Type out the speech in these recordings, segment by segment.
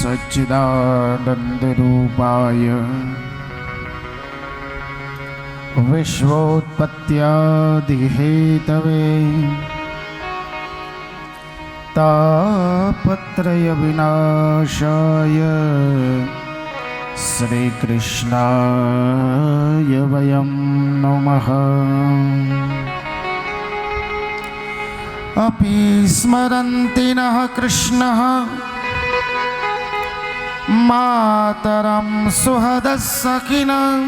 सच्चिदानन्दरूपाय विश्वोत्पत्त्यादिहेतवे तापत्रयविनाशाय श्रीकृष्णाय वयं नमः। अपि स्मरन्ति नः कृष्णः मातरं सुहृदः सखिनं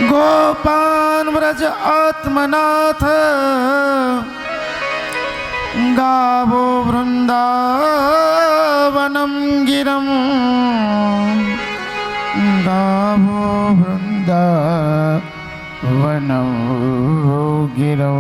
गोपान् व्रज आत्मनाथ गावो वृन्दावनं गिरं गावो वृन्दावनं गिरौ।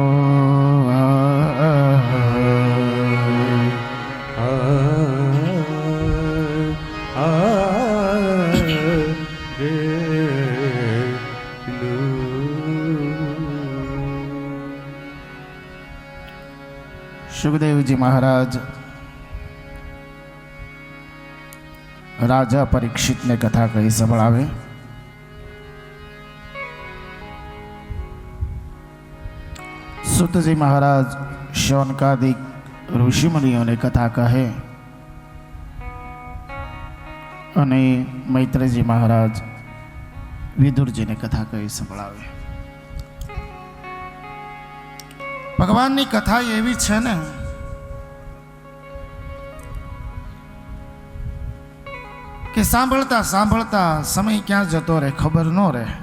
सुखदेव जी महाराज राजा परीक्षित ने कथा कही संभळावे। सुत जी महाराज शौनकादिक ऋषि मुनियों ने कथा कहे अने मैत्री जी महाराज विदुर जी ने कथा कही संभळावे। भगवान की कथा एवी छे ने कि सांभळता सांभळता समय क्या जतो रहे खबर न रहे।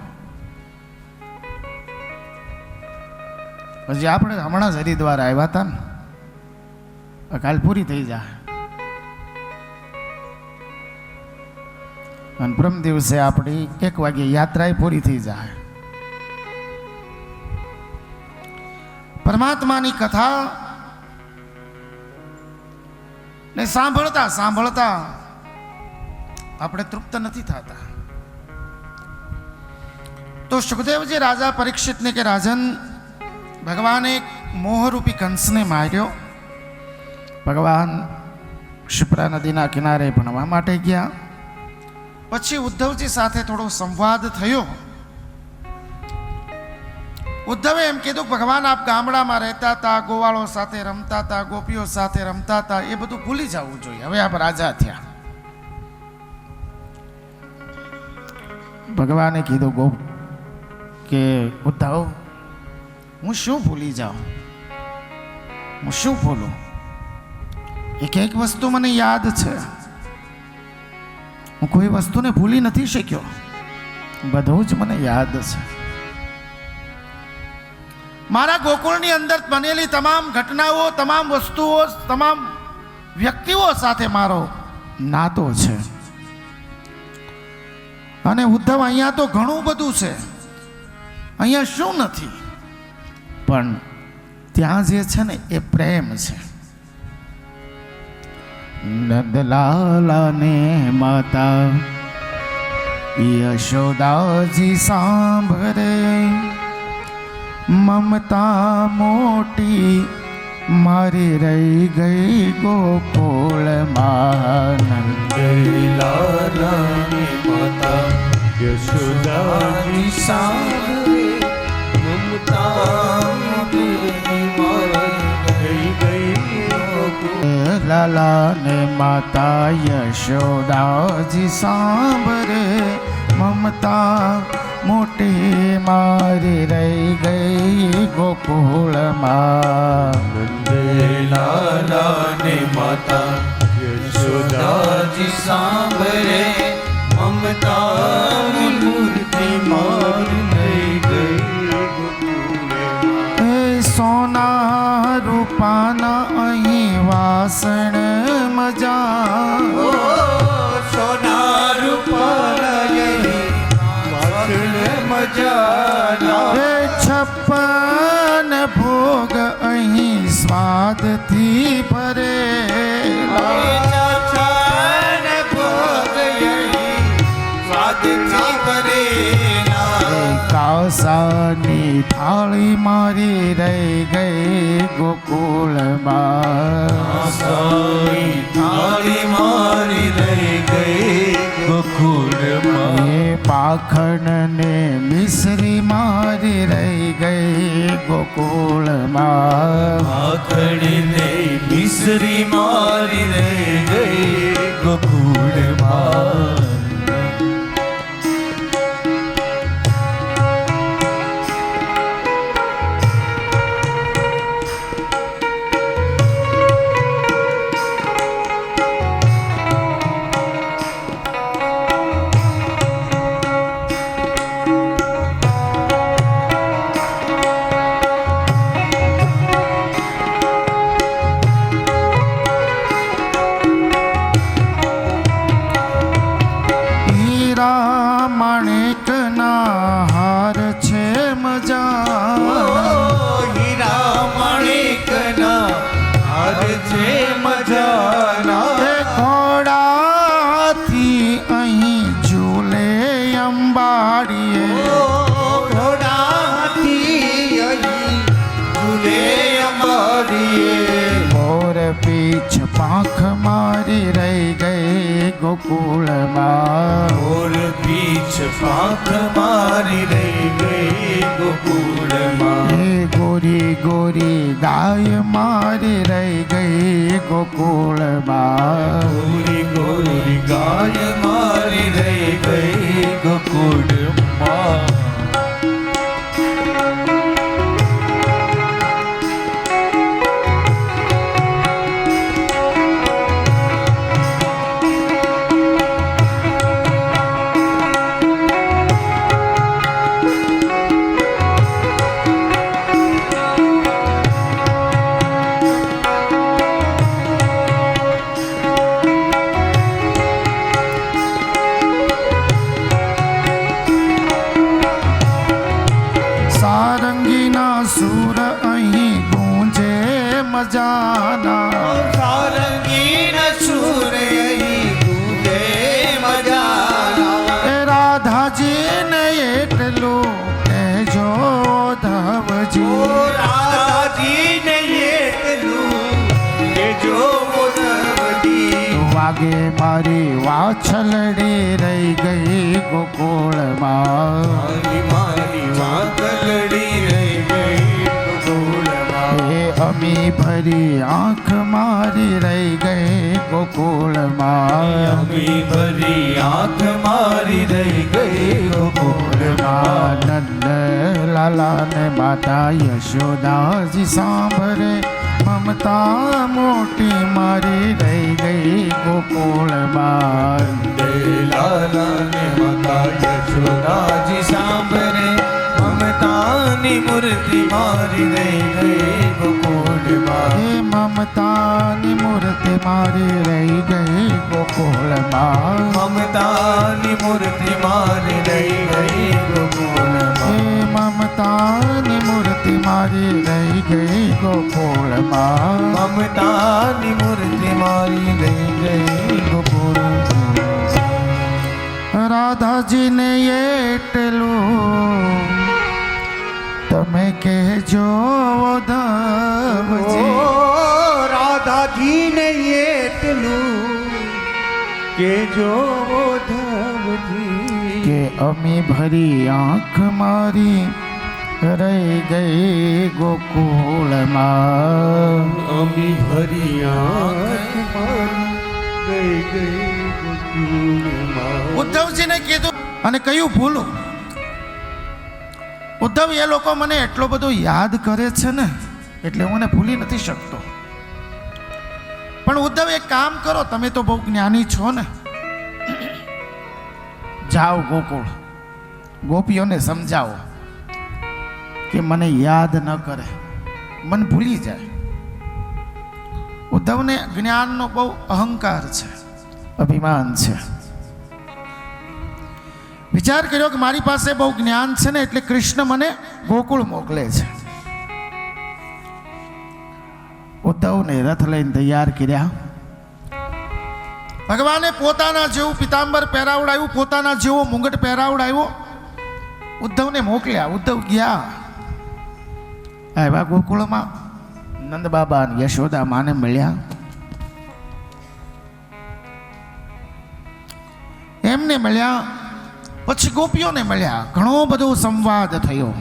પછી આપણે હમણાં જ હરિદ્વાર આવ્યા હતા ને, કાલ પૂરી થઈ જાય અને પ્રમ દિવસે આપણી 1 વાગે યાત્રા પૂરી થઈ જાય। પરમાત્માની કથા ને સાંભળતા સાંભળતા આપણે તૃપ્ત નથી થતા। તો સુખદેવજી રાજા પરીક્ષિતને કે રાજન, ભગવાને એક મોહરૂપી કંસને માર્યો। ભગવાન ક્ષિપ્રા નદીના કિનારે ભણવા માટે ગયા। પછી ઉદ્ધવજી સાથે થોડો સંવાદ થયો। ઉદ્ધવે એમ કીધું, ભગવાન આપ ગામડામાં રહેતા હતા, ગોવાળો સાથે રમતા હતા, ગોપીઓ સાથે રમતા હતા, એ બધું ભૂલી જવું જોઈએ, હવે આપ રાજા થયા। ભગવાને કીધું કે ઉદ્ધવ, હું શું ભૂલી જાઉં, હું શું ભૂલું? એક વસ્તુ મને યાદ છે, હું કોઈ વસ્તુને ભૂલી નથી શક્યો, બધું જ મને યાદ છે। મારા ગોકુળની અંદર બનેલી તમામ ઘટનાઓ, તમામ વસ્તુઓ, તમામ વ્યક્તિઓ સાથે મારો નાતો છે। અને ઉદ્ધવ, અહીંયા તો ઘણું બધું છે, અહીંયા શું નથી, પણ ત્યાં જે છે ને એ પ્રેમ છે। નંદલાલાને માતા યશોદાજી સાંભળે, મમતા મોટી મારી રહી ગઈ ગોકુળમાં। નંદલાલાને માતા યશોદાજી સાંભળે, મમતા મોટી મારી રહી ગઈ ગોકુળ। લાલાને માતા યશોદાજી સાંભળે, મમતા મોટી મારી રહી ગઈ ગોકુળમાં। નંદલાલાને માતા યશોદાજી સાંભળે, મમતા મૂર્તિ મારી રહી ગઈ ગોકુળમાં। સોના રૂપાના અહીં વાસણ મજા, સોના રૂપાના મજાના। 56 ભોગ અહીં સ્વાદથી ભરેલા, 56 ભોગ અહીં સ્વાદથી ભરેલા। આશાની થાળી મારી રહી ગઈ ગોકુળમાં. આશાની થાળી મારી રહી ગઈ ગોકુળમાં. એ પાખણને મિશ્રી મારી રહી ગઈ ગોકુળમાં. આખડીને મિશ્રી મારી રહી ગઈ ગોકુળમાં. હીરા માણેકના હાર છે મજા. હીરા માણેકના હાર છે મજાના. એ ઘોડાથી અહીં ઝૂલે અંબાડીએ. ઘોડાથી અહીં ઝૂલે અંબાડીએ. મોર પીછ પાંખ મારી રહી ગઈ ગોકુળમાં. મોર પીછ પાંખ મારી રહી ગઈ ગોકુળમાં. એ ગોરી ગોરી ગાય મારી રહી ગઈ ગોકુળમાં. ગોરી ગોરી ગાય મારી રહી ગઈ ગોકુળમાં. સારંગીના સૂર અહીં ગૂંજે મજાના. સારંગીના સૂર અહીં ગૂંજે મજાના. એ રાધાજીને એટલું કહેજો ધવજી. રાધાજીને એટલું કહેજો ધવજી. વાગે મારી વાછલડી રહી ગઈ ગોકુળમાં. મારી વાતલડી રહી ગઈ ગોકુળમાં. એ અમી ભરી આંખ મારી રહી ગઈ ગોકુળમાં. અમી ભરી આંખ મારી રહી ગઈ ગોકુળમાં. નંદ લાલા ને માતા યશોદાજી સાંભળે મમતા મોટી મારી રહી ગઈ ગોકુળમાં. લાલાને માતા યશોદાજી સાંભળે મમતાની મૂર્તિ મારી રહી ગઈ ગોકુળમાં. હે મમતાની મૂર્તિ મારી રહી ગઈ ગોકુળમાં. મમતાની મૂર્તિ મારી રહી ગઈ ગોકુળમાં. હે મમતાની મૂર્તિ મારી રહી ગઈ ગોકુળમાં. મમતાની મૂર્તિ મારી રહી ગઈ ગોકુળમાં. રાધાજીને એટલું તમે કહેજો ધવજી. રાધાજીને એટલું કેજો ધવજી. કે અમી ભરી આંખ મારી રહી ગઈ ગોકુળમાં. અમી ભરી આંખ મારી રહી ગઈ ગોકુળમાં. ઉદ્ધવજીને કીધું અને કયું ભૂલું. ઉદ્ધવ એ લોકો મને એટલો બધો યાદ કરે છે ને એટલે હું એને ભૂલી નથી શકતો. પણ ઉદ્ધવ એક કામ કરો, તમે તો બહુ જ્ઞાની છો ને, જાઓ ગોકુળ, ગોપીઓને સમજાવો કે મને યાદ ન કરે, મને ભૂલી જાય. ઉદ્ધવને જ્ઞાનનો બહુ અહંકાર છે, અભિમાન છે. વિચાર કર્યો કે મારી પાસે બહુ જ્ઞાન છે ને એટલે કૃષ્ણ મને ગોકુળ મોકલે છે. ઉદ્ધવને રથ લઈને તૈયાર કર્યા. ભગવાને પોતાના જેવું પિતાંબર પહેરાવડાવ્યું, પોતાના જેવો મુંગટ પહેરાવડાવ્યો ઉદ્ધવને મોકલ્યા. ઉદ્ધવ ગયા, આવ્યા ગોકુળમાં, નંદ બાબા અને યશોદા માને મળ્યા. એમને મળ્યા, પછી ગોપીઓને મળ્યા. ઘણો બધો સંવાદ થયો.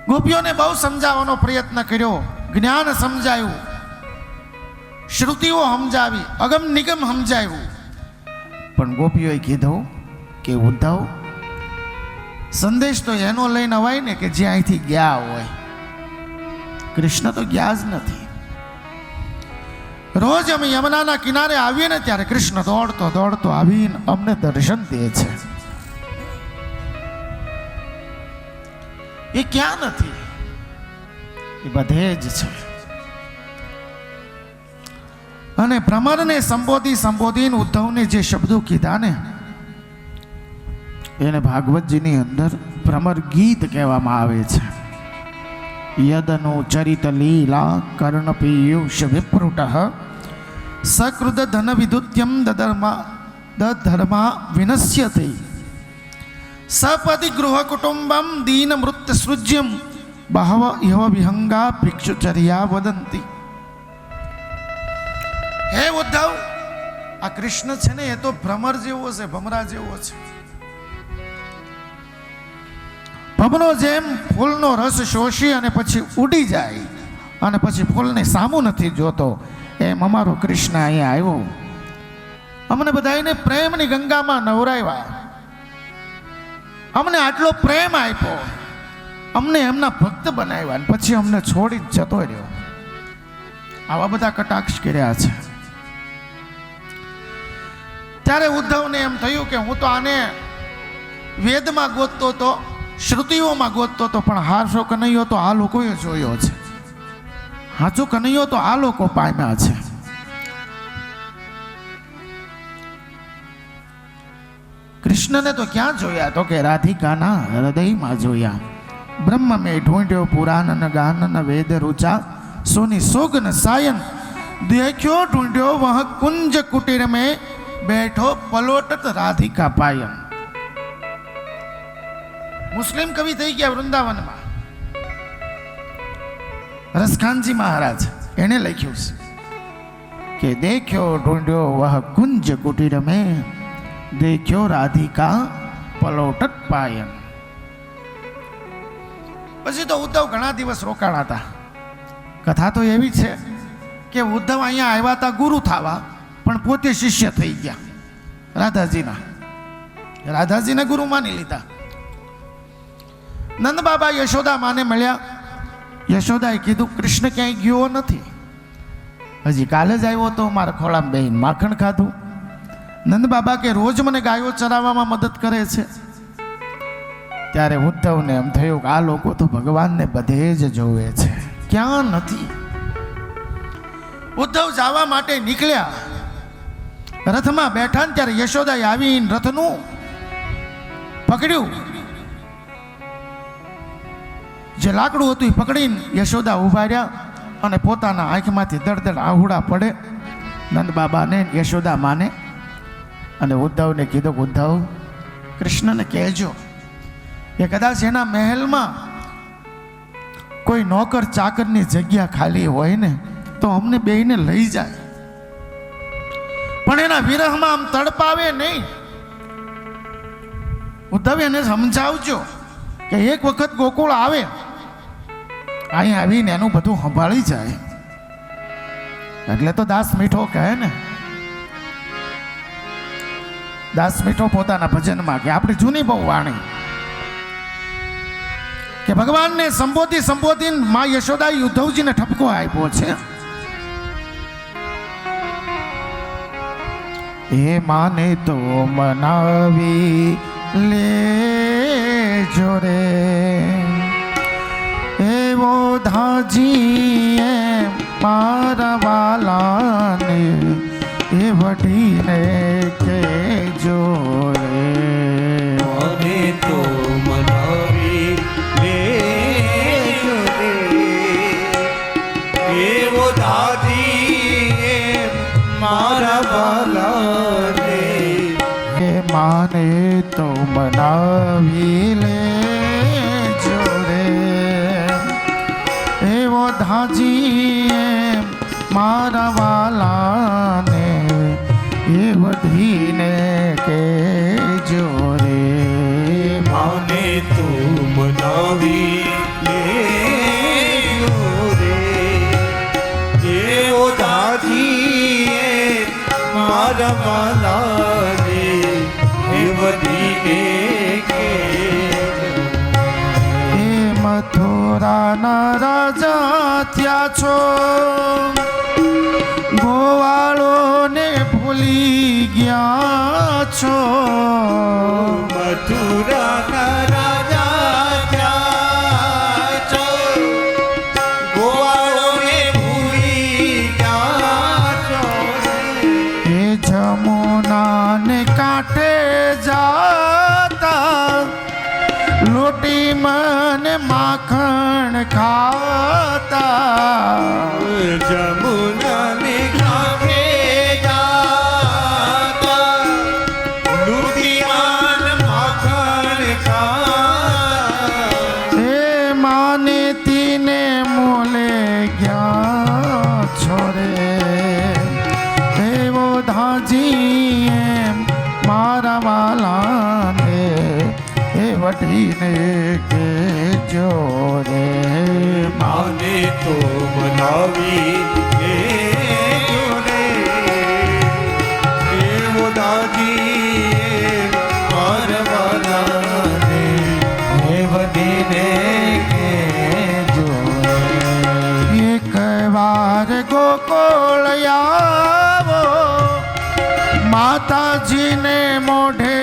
ગોપીઓને બહુ સમજાવવાનો પ્રયત્ન કર્યો, જ્ઞાન સમજાયું, શ્રુતિઓ સમજાવી, અગમ નિગમ સમજાવ્યું. પણ ગોપીઓએ કીધું કે ઉદ્ધવ, સંદેશ તો એનો લઈને અવાય ને કે જે અહીંથી ગયા હોય. કૃષ્ણ તો ગયા જ નથી. રોજ અમે યમુનાના કિનારે આવીએ ને ત્યારે કૃષ્ણ દોડતો દોડતો આવીને અમને દર્શન દે છે. એ ક્યાં નથી? એ બધે જ છે. અને ભ્રમરને સંબોધીને ઉદ્ધવને જે શબ્દો કીધા ને એને ભાગવતજીની અંદર ભ્રમર ગીત કહેવામાં આવે છે. યદનો ચરિત લીલા કર્ણ પીયુષ વિપ્રુટ સકૃત ધન વિદુત્યમ દધર્મા વિનશ્યતે સપતિ ગૃહ કુટુંબમ દીન મૃત્ય સૃજ્યમ બહવ ઇહ વિહંગા ભિક્ષુચર્યા વદંતી. હે ઉદ્ધવ, આ કૃષ્ણ છે ને એ તો ભ્રમર જેવો છે, ભમરા જેવો છે. ભમરો જેમ ફૂલનો રસ શોષી અને પછી ઉડી જાય અને પછી ફૂલને સામું નથી જોતો, એમ અમારો કૃષ્ણ અહીંયા આવ્યો. અમને બધાને પ્રેમની ગંગામાં નવરાવ્યા, અમને આટલો પ્રેમ આપ્યો, અમને એમના ભક્ત બનાવ્યા અને પછી અમને છોડી જતો રહ્યો. આવા બધા કટાક્ષ કર્યા છે. ત્યારે ઉદ્ધવને એમ થયું કે હું તો આને વેદમાં ગોતતો હતો, શ્રુતિઓમાં ગોતતો હતો, પણ હાચો કનૈયો તો આ લોકોએ જોયો છે. હાચો કનૈયો તો આ લોકો પામ્યા છે. કૃષ્ણને તો ક્યાં જોયા? તો કે રાધિકાના હૃદયમાં જોયા. બ્રહ્મ મેં ઢૂંઢ્યો પુરાણ ગાનન વેદ રૂચા સોની સોગન સાયન દેખ્યો ઢૂંઢ્યો વહ કુંજ કુટીર મેં બેઠો પલોટત રાધિકા પાયન. મુસ્લિમ કવિ થઈ ગયા વૃંદાવનમાં. રસખાનજી મહારાજ એને લખ્યું છે કે દેખ્યો ઢૂંઢ્યો વહ કુંજ કુટીર મેં દેખ્યો રાધિકા પલોટત પાયન. પછી તો ઉદ્ધવ ઘણા દિવસ રોકાણા હતા. કથા તો એવી છે કે ઉદ્ધવ અહીંયા આવ્યા હતા ગુરુ થવા, પણ પોતે શિષ્ય થઈ ગયા રાધાજીના ગુરુ માની લીધા. નંદ બાબા યશોદા માને મળ્યા. યશોદાએ કીધું કૃષ્ણ ક્યાંય ગયો નથી, હજી કાલે જ આવ્યો તો મારા ખોળામાં બેહીને માખણ ખાધું. નંદ બાબા કે રોજ મને ગાયો ચરાવવામાં મદદ કરે છે. ત્યારે ઉદ્ધવને એમ થયું કે આ લોકો તો ભગવાનને બધે જ જોવે છે, ક્યાં નથી. ઉદ્ધવ જવા માટે નીકળ્યા. રથમાં બેઠા ને ત્યારે યશોદાએ આવીને રથનું પકડ્યું. જે લાકડું હતું એ પકડીને યશોદા ઉભા રહ્યા અને પોતાના આંખમાંથી દળદળ આહુડા પડે નંદ બાબાને, યશોદા માને. અને ઉદ્ધવને કીધું, ઉદ્ધવ, કૃષ્ણને કહેજો કે કદાચ એના મહેલમાં કોઈ નોકર ચાકરની જગ્યા ખાલી હોય ને તો અમને બેયને લઈ જાય, પણ એના વિરહમાં આમ તડપાવે નહીં. ઉદ્ધવ એને સમજાવજો કે એક વખત ગોકુળ આવે, અહીં આવીને એનું બધું સંભાળી જાય. એટલે તો દાસ મીઠો કહે ને, દાસ મીઠો પોતાના ભજનમાં કે આપણી જૂની બહુ વાણી કે ભગવાનને સંબોધીને મા યશોદાએ ઉદ્ધવજીને ઠપકો આપ્યો છે. એ માને તો મનાવી લેજો રે, એવો ધાજી મારા વાલાને એ વઢીને કેજો રે. મને તો મનાવી લેજો રે, એવો દાદી મારા વાલાને માને તો મનાવી લે જોરે એવો ધાજી મારા વાલાને એ વધીને કે જોરે માને તું મનાવી લેજો રે એવો દાદી મારા વાલાને એ વધીને કહેજો. એ મથુરાના રાજા થયા છો ગોવાળોને ભૂલી ગયા છો મથુરાના રાજા થયા છો ગોવાળોને ભૂલી ગયા છો એ જમુનાને કાંઠે જાતા લોટી મને માખણ ખાતા જમુનાને કાંઠે જાતા લૂંટીમાન માખણ ખાતા એ માને તીને મોલે ગયા છોરે એવો ધાજી મારા વાલાને એ વટીને કે જોરે માને તો મનાવી લેજો રે એવો દાદી મારવાલાને હે વધીને કહેજો એક વાર ગોકુળ આવો માતાજીને મોઢે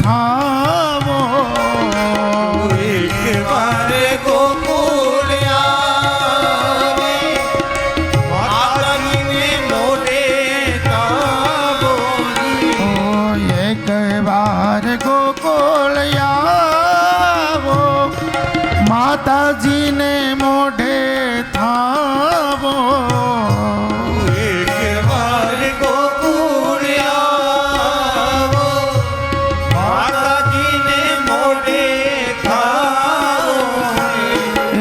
થાવો એક વાર ગોકુળ આવે માતાજીને મોઢે તાવો ઓ એક વાર ગોકુળ આવો માતાજીને મોઢે થાવો એક વાર ગોકુળ આવો માતાજીને મોઢે થાવો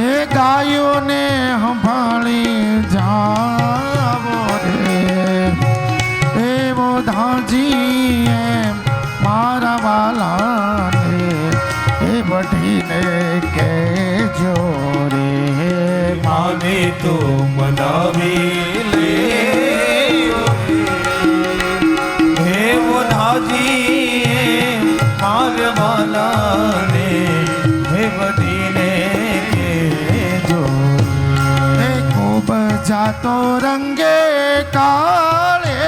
એ ગાયોને સંભાળી જાવો રે એવો ધાજી મારા વાલાને એ વઢીને કહેજો રે માને તો મનાવી લેજો હે મોધાજી મારવાલાને હે વધીને કહેજો એ ખૂબ જાતો રંગે કાળે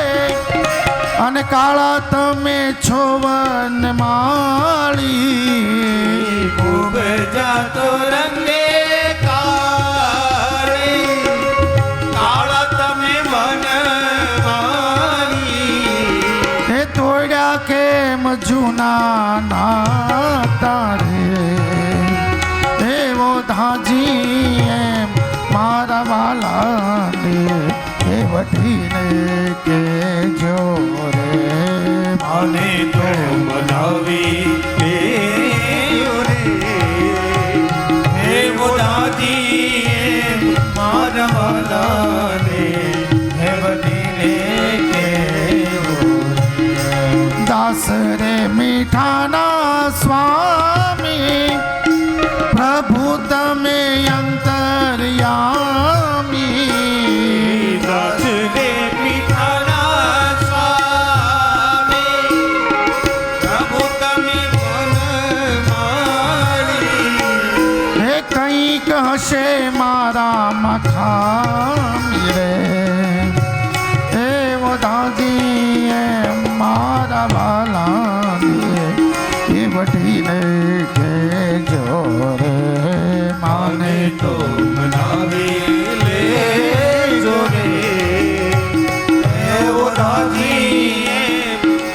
અને કાળા તમે છો વન માળી ખૂબ જાતો રંગે કાળે કાળા તમે વનમાળી એ તોડ્યા કેમ જૂના ના તારે એવો ધાજી મારા વાલાને એ વટીને કે જોરે માને તો મનાવી લેજો રે હે મોધાજી મારવાલાને હે વધીને કહેજો દાસ રે મીઠાના સ્વામી પ્રભુ તમે અંતર્યામી દાસ રે મીઠાના સ્વામી પ્રભુ તમે વનમાળી હે કંઈક હશે મારા મખામી રે એવો દાદી મારા વાલાને એ વટીને કહેજો રે માને તો મનાવી લેજો રે એવો દાદી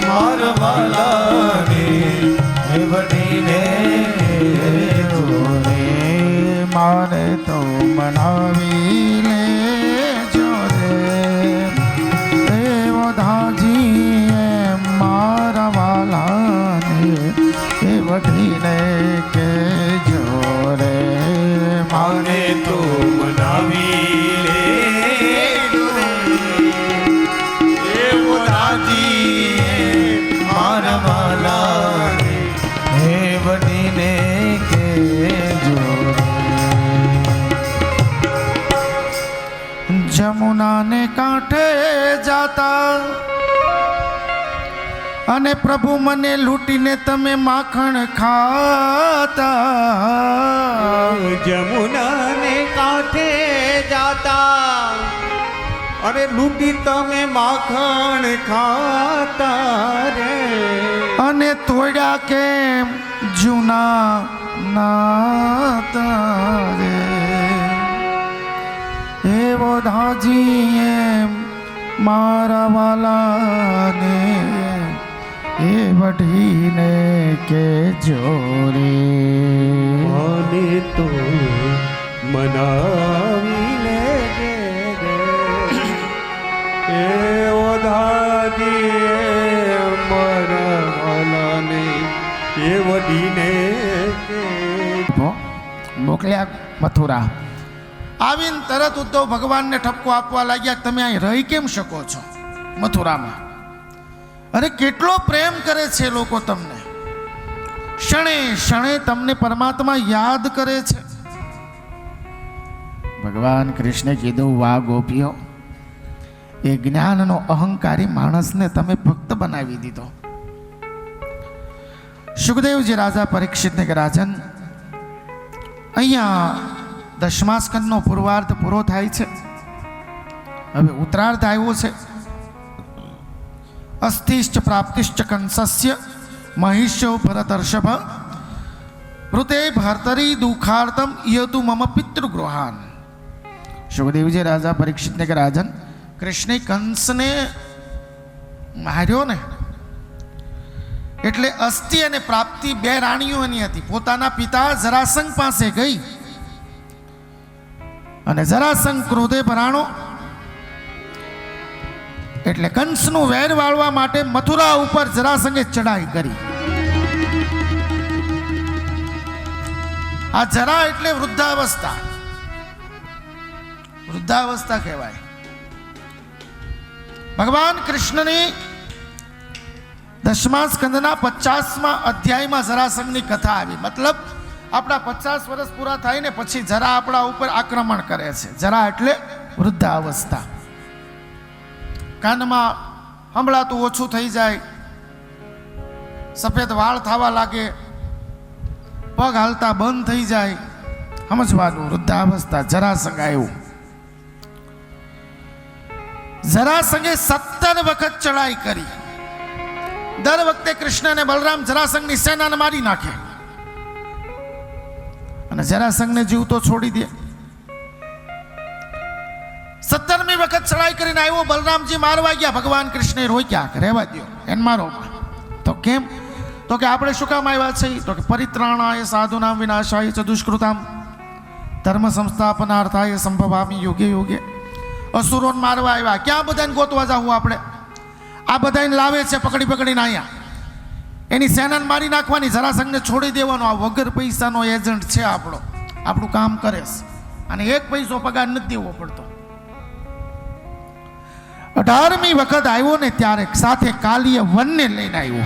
મારવાલાને હે વધીને કહેજો રે માને તો મનાવી લેજો રે એવો ધાજી મારા અને પ્રભુ મને લૂંટીને તમે માખણ ખાતા, જમુનાને કાંઠે જાતા અરે લૂંટી તમે માખણ ખાતા રે, અને તોડ્યા કેમ જૂના નાતા રે, એવો દાજી એમ મારા વાલાને એ વઢીને કે જોરે, અને તો મનાવી લેજે રે, એ ઓધાજી મારા વાલાને એ વઢીને મોકલ્યા મથુરા. આવીને તરત ઉદ્ધવ ભગવાનને ઠપકો આપવા લાગ્યા, તમે અહીં રહી કેમ શકો છો મથુરામાં? અરે કેટલો પ્રેમ કરે છે લોકો તમને, ક્ષણે ક્ષણે તમને પરમાત્મા યાદ કરે છે. ભગવાન કૃષ્ણે કીધું, વાહ ગોપીઓ, એ જ્ઞાનનો અહંકારી માણસને તમે ભક્ત બનાવી દીધો. સુખદેવજી રાજા પરીક્ષિતને કે રાજન, અહીંયા દશમા સ્કંદનો પૂર્વાર્ધ પૂરો થાય છે, હવે ઉત્તરાર્ધ આવ્યો છે. અસ્થિશ્ચ પ્રાપ્તિશ્ચ કંસસ્ય મહિષ્યો ભરતર્ષભ વૃતે ભર્તરી દુઃખાર્તમ યતુ મમ પિતૃગૃહાન. સુખદેવજી રાજા પરીક્ષિતને કે રાજન, કૃષ્ણે કંસને માર્યો ને એટલે અસ્થિ અને પ્રાપ્તિ બે રાણીઓની હતી. પોતાના પિતા જરાસંઘ પાસે ગઈ અને જરાસંઘ ક્રોધે ભરાણો એટલે કંસનું વેર વાળવા માટે મથુરા ઉપર જરાસંઘે ચડાઈ કરી. આ જરા એટલે વૃદ્ધાવસ્થા, વૃદ્ધાવસ્થા કહેવાય. ભગવાન કૃષ્ણની દશમા સ્કંદના 50મા અધ્યાયમાં જરાસંઘની કથા આવી. મતલબ આપણા 50 વર્ષ પૂરા થાય ને પછી જરા આપણા ઉપર આક્રમણ કરે છે. જરા એટલે વૃદ્ધાવસ્થા. કાનમાં હંભળાતું ઓછું થઈ જાય, સફેદ વાળ થવા લાગે, પગ હાલતા બંધ થઈ જાય, સમજવાનું વૃદ્ધાવસ્થા. જરાસંઘ આવ્યું. જરાસંઘે 17 વખત ચડાઈ કરી. દર વખતે કૃષ્ણ અને બલરામ જરાસંઘની સેનાને મારી નાખે અને જરાસંઘને જીવતો છોડી દે. 17મી વખત ચડાઈ કરીને આવ્યો. બલરામજી મારવા ગયા, ભગવાન કૃષ્ણે રોક્યા, રહેવા દો, એને મારો. તો કેમ? તો કે આપણે શું કામ આવ્યા છે? તો કે પરિત્રાણાય સાધુનામ વિનાશાય ચ દુષ્કૃતામ ધર્મ સંસ્થાપનાર્થાય સંભવામી યોગે યોગે. અસુરોને મારવા આવ્યા. ક્યાં બધાને ગોતવા જાવું આપણે? આ બધાને લાવે છે પકડી પકડીને અહીંયા. એની સેનાને મારી નાખવાની, જરાસંઘને છોડી દેવાનો. આ વગર પૈસાનો એજન્ટ છે આપણો, આપણું કામ કરે છે અને 1 પૈસો પગાર નથી દેવો પડતો. 18મી વખત આવ્યો ને ત્યારે સાથે કાલિય વનને લઈને આવ્યો.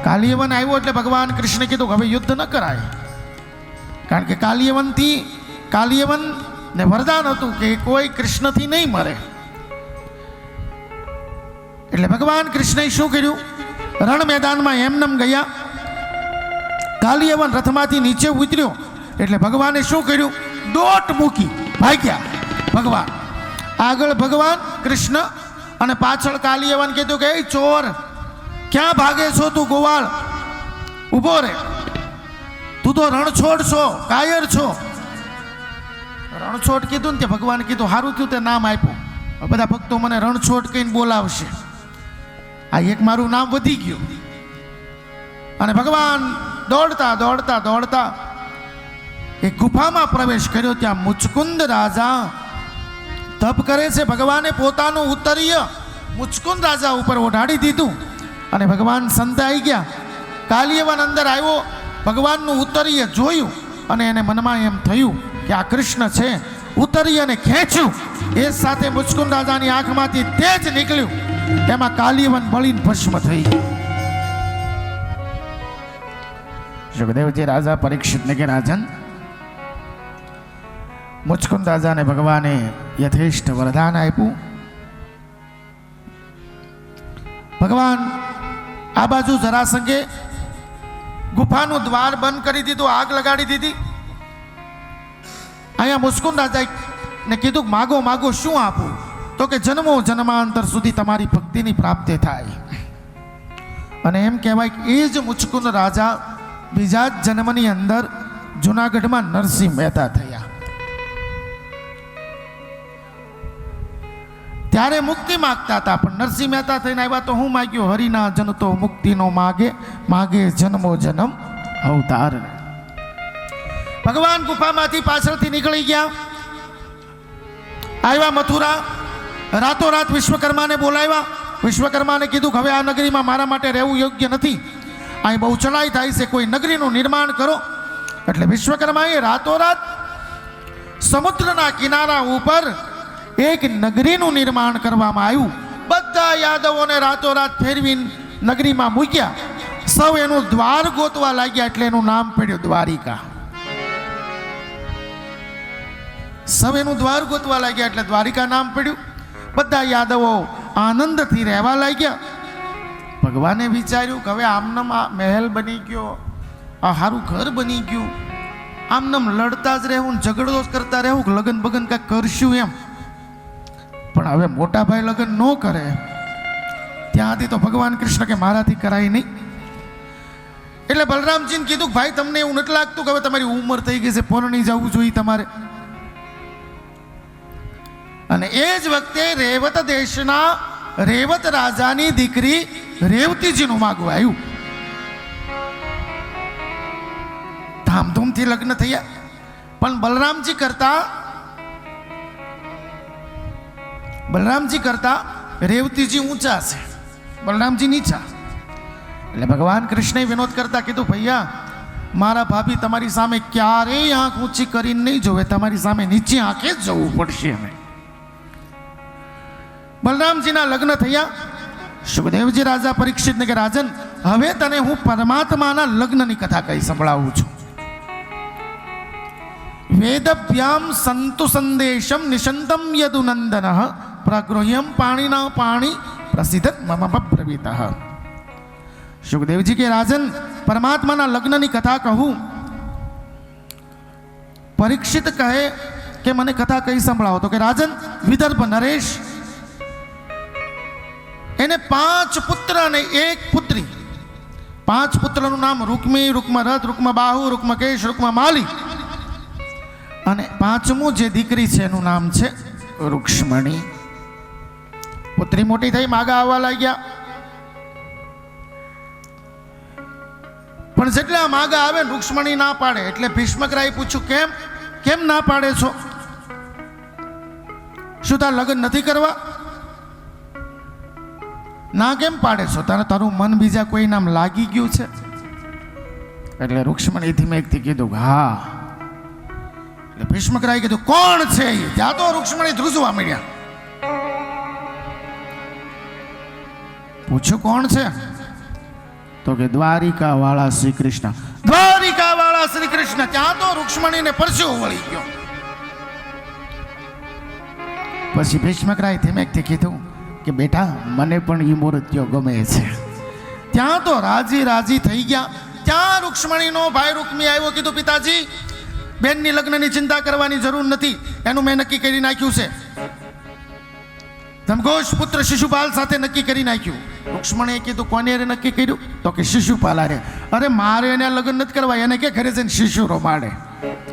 કાલિય વન આવ્યો એટલે ભગવાન કૃષ્ણે કીધું કે હવે યુદ્ધ ન કરાય, કારણ કે કાલિય વન ને વરદાન હતું કે કોઈ કૃષ્ણથી નહીં મરે. એટલે ભગવાન કૃષ્ણએ શું કર્યું? રણ મેદાનમાં એમનેમ ગયા. કાલિયવન રથમાંથી નીચે ઉતર્યો એટલે ભગવાને શું કર્યું? દોટ મૂકી ભાગ્યા ભગવાન. આગળ ભગવાન કૃષ્ણ અને પાછળ કાલિયવન કીધું કે એ ચોર, ક્યાં ભાગે છો તું? ગોવાળ ઊભો રે, તું તો રણછોડ છો, કાયર છો. રણછોડ કીધું ને તે ભગવાન કીધું સારું થયું તે નામ આપ્યું. બધા ભક્તો મને રણછોડ કહીને બોલાવશે. આ એક મારું નામ વધી ગયું. અને ભગવાન દોડતા દોડતા દોડતા એક ગુફામાં પ્રવેશ કર્યો. ત્યાં મુચકુંદ રાજા તપ કરે છે. ભગવાને પોતાનું ઉત્તરીય મુચકુંદ રાજા ઉપર ઓઢાડી દીધું અને ભગવાન સંતાઈ ગયા. કાલિયવન અંદર આવ્યો, ભગવાનનું ઉત્તરીય જોયું અને એને મનમાં એમ થયું કે આ કૃષ્ણ છે. ઉત્તરીયને ખેંચ્યું, એ સાથે મુચકુંદ રાજાની આંખમાંથી તેજ નીકળ્યું. એમાં કાલિયવન બળીને ભસ્મ થઈ ગયું. સુખદેવજી રાજા પરીક્ષિતને કે રાજન, મુચકુંદ રાજાને ભગવાને યથેષ્ટ વરદાન આપ્યું. ભગવાન આ બાજુ જરાસંઘે ગુફાનું દ્વાર બંધ કરી દીધું, આગ લગાડી દીધી. અહીંયા મુસ્કુન રાજાએ ને કીધું માગો માગો, શું આપું? તો કે જન્મો જન્માંતર સુધી તમારી ભક્તિની પ્રાપ્તિ થાય. અને એમ કહેવાય કે એ જ મુચકુંદ રાજા બીજા જ જન્મની અંદર જુનાગઢમાં નરસિંહ મહેતા થયા. ત્યારે મુક્તિ માગતા હતા, પણ નરસિંહ મહેતા થઈને આવ્યા તો હું માગ્યું, હરિના જન તો મુક્તિનો માગે, માગે જન્મો જન્મ અવતાર. ભગવાન ગુફામાંથી પાછળથી નીકળી ગયા, આવ્યા મથુરા. રાતોરાત વિશ્વકર્માને બોલાવ્યા. વિશ્વકર્માને કીધું કે હવે આ નગરીમાં મારા માટે રહેવું યોગ્ય નથી, અહીં બહુ ચડાઈ થાય છે, કોઈ નગરીનું નિર્માણ કરો. એટલે વિશ્વકર્માએ રાતોરાત સમુદ્રના કિનારા ઉપર એક નગરીનું નિર્માણ કરવામાં આવ્યું. બધા યાદવોને રાતોરાત ફેરવી નગરીમાં મૂક્યા. સૌ એનું દ્વાર ગોતવા લાગ્યા, એટલે એનું નામ પડ્યું દ્વારિકા. સૌ એનું દ્વાર ગોતવા લાગ્યા એટલે દ્વારિકા નામ પડ્યું. બધા યાદવો આનંદથી રહેવા લાગ્યા. ભગવાને વિચાર્યું કે હવે આમનામ આ મહેલ બની ગયો, આ સારું ઘર બની ગયું, આમનામ લડતા જ રહેવું, ઝઘડો જ કરતા રહેવું, લગન બગન કાંઈક કરશું એમ. પણ હવે મોટા ભાઈ લગ્ન ન કરે ત્યાંથી તો ભગવાન કૃષ્ણ કે મારાથી કરાય નહીં. એટલે બલરામજીને કીધું ભાઈ તમને એવું નથી લાગતું કે હવે તમારી ઉંમર થઈ ગઈ છે, પરણી જવું જોઈએ તમારે? અને એ જ વખતે રેવત દેશના રેવત રાજાની દીકરી રેવતીજીનું માગવું આવ્યું. ધામધૂમથી લગ્ન થયા, પણ બલરામજી કરતા રેવતીજી ઊંચા છે, બલરામજી નીચા. એટલે ભગવાન કૃષ્ણએ વિનોદ કરતા કીધું, ભૈયા મારા ભાભી તમારી સામે ક્યારેય આંખ ઊંચી કરીને નહીં જોવે, તમારી સામે નીચે આંખે જ જવું પડશે. અમે બલરામજીના લગ્ન થયા. સુખદેવજી રાજા પરીક્ષિતને કે રાજન, હવે તને હું પરમાત્માના લગ્નની કથા કહી સંભળાવું છું. વેદભ્યામ સંતુ સંદેશમ નિશંતમ યદુનંદન પ્રગૃહ્યમ પાણીના પાણી પ્રસિદ્ધ મમ બ્રવીત. સુખદેવજી કે રાજન, પરમાત્માના લગ્નની કથા કહું. પરીક્ષિત કહે કે મને કથા કઈ સંભળાવો. તો કે રાજન, વિદર્ભ નરેશ એને 5 પુત્ર અને 1 પુત્રી. 5 પુત્રનું નામ રૂક્મી, રૂક્મરથ, રૂક્મબાહુ, રૂક્મકેશ, રૂક્મમાલી. અને 5મું જે દીકરી છે એનું નામ છે રૂક્ષ્મણી. પુત્રી મોટી થઈ, માગા આવવા લાગ્યા. પણ જેટલા માગા આવે રૂક્ષ્મણી ના પાડે. એટલે ભીષ્મકરાએ પૂછ્યું, કેમ કેમ ના પાડે છો? શું તાર લગ્ન નથી કરવા? ના કેમ પાડે છો? તારું મન બીજા કોઈ નામ લાગી ગયું છે? એટલે રૂક્ષ્મણી ધીમેકથી કીધું હા. એટલે ભીષ્મકરાએ કીધું, કોણ છે? ત્યાં તો રૂક્ષ્મણી ધ્રુજવા મળ્યા. પૂછ્યું કોણ છે? તો કે દ્વારિકા વાળા શ્રી કૃષ્ણ. દ્વારિકા વાળા શ્રી કૃષ્ણ. ત્યાં તો રૂક્ષ્મણીને પરસેવો વળી ગયો. પછી ભીષ્મકરાએ ધીમેકથી કીધું કે બેટા, મને પણ ઈ મૂર્તિઓ ગમે છે. ત્યાં તો રાજી થઈ ગયા. ત્યાં રૂક્ષ્મણીનો ભાઈ રૂક્મી આવ્યો, કીધું પિતાજી, બેનની લગ્નની ચિંતા કરવાની જરૂર નથી, એનું મેં નક્કી કરી નાખ્યું છે. ધમઘોષ પુત્ર શિશુપાલ સાથે નક્કી કરી નાખ્યું. રૂક્ષ્મણીએ કીધું, કોને નક્કી કર્યું? તો કે શિશુપાલ હારે. અરે મારે એને લગ્ન નથી કરવા, એને કે ઘરે જઈને શિશુ રમાડે,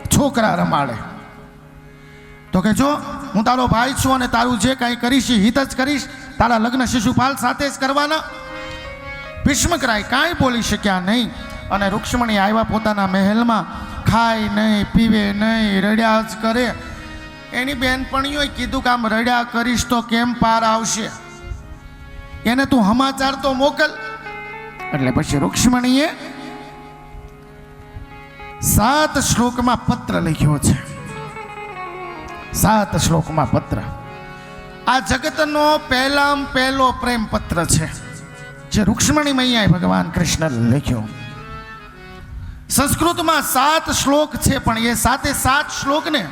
છોકરા રમાડે. તો કે જો હું તારો ભાઈ છું અને તારું જે કાંઈ કરીશ હિત જ કરીશ, તારા લગ્ન શિશુપાલ સાથે જ કરવાના. ભીષ્મકરાય કાંઈ બોલી શક્યા નહીં. અને રૂક્ષ્મણી આવ્યા પોતાના મહેલમાં. ખાય નહીં, પીવે નહીં, રડ્યા જ કરે. એની બેનપણીઓએ કીધું કે આમ રડ્યા કરીશ તો કેમ પાર આવશે, એને તું સમાચાર તો મોકલ. એટલે પછી રૂક્ષ્મણીએ 7 શ્લોકમાં પત્ર લખ્યો છે. 7 શ્લોકમાં પત્ર. આ જગતનો પહેલો પ્રેમ પત્ર છે, જે રૂક્ષ્મણી મૈયાએ ભગવાન કૃષ્ણ લખ્યો. સંસ્કૃતમાં 7 શ્લોક છે, પણ એ 7 શ્લોકને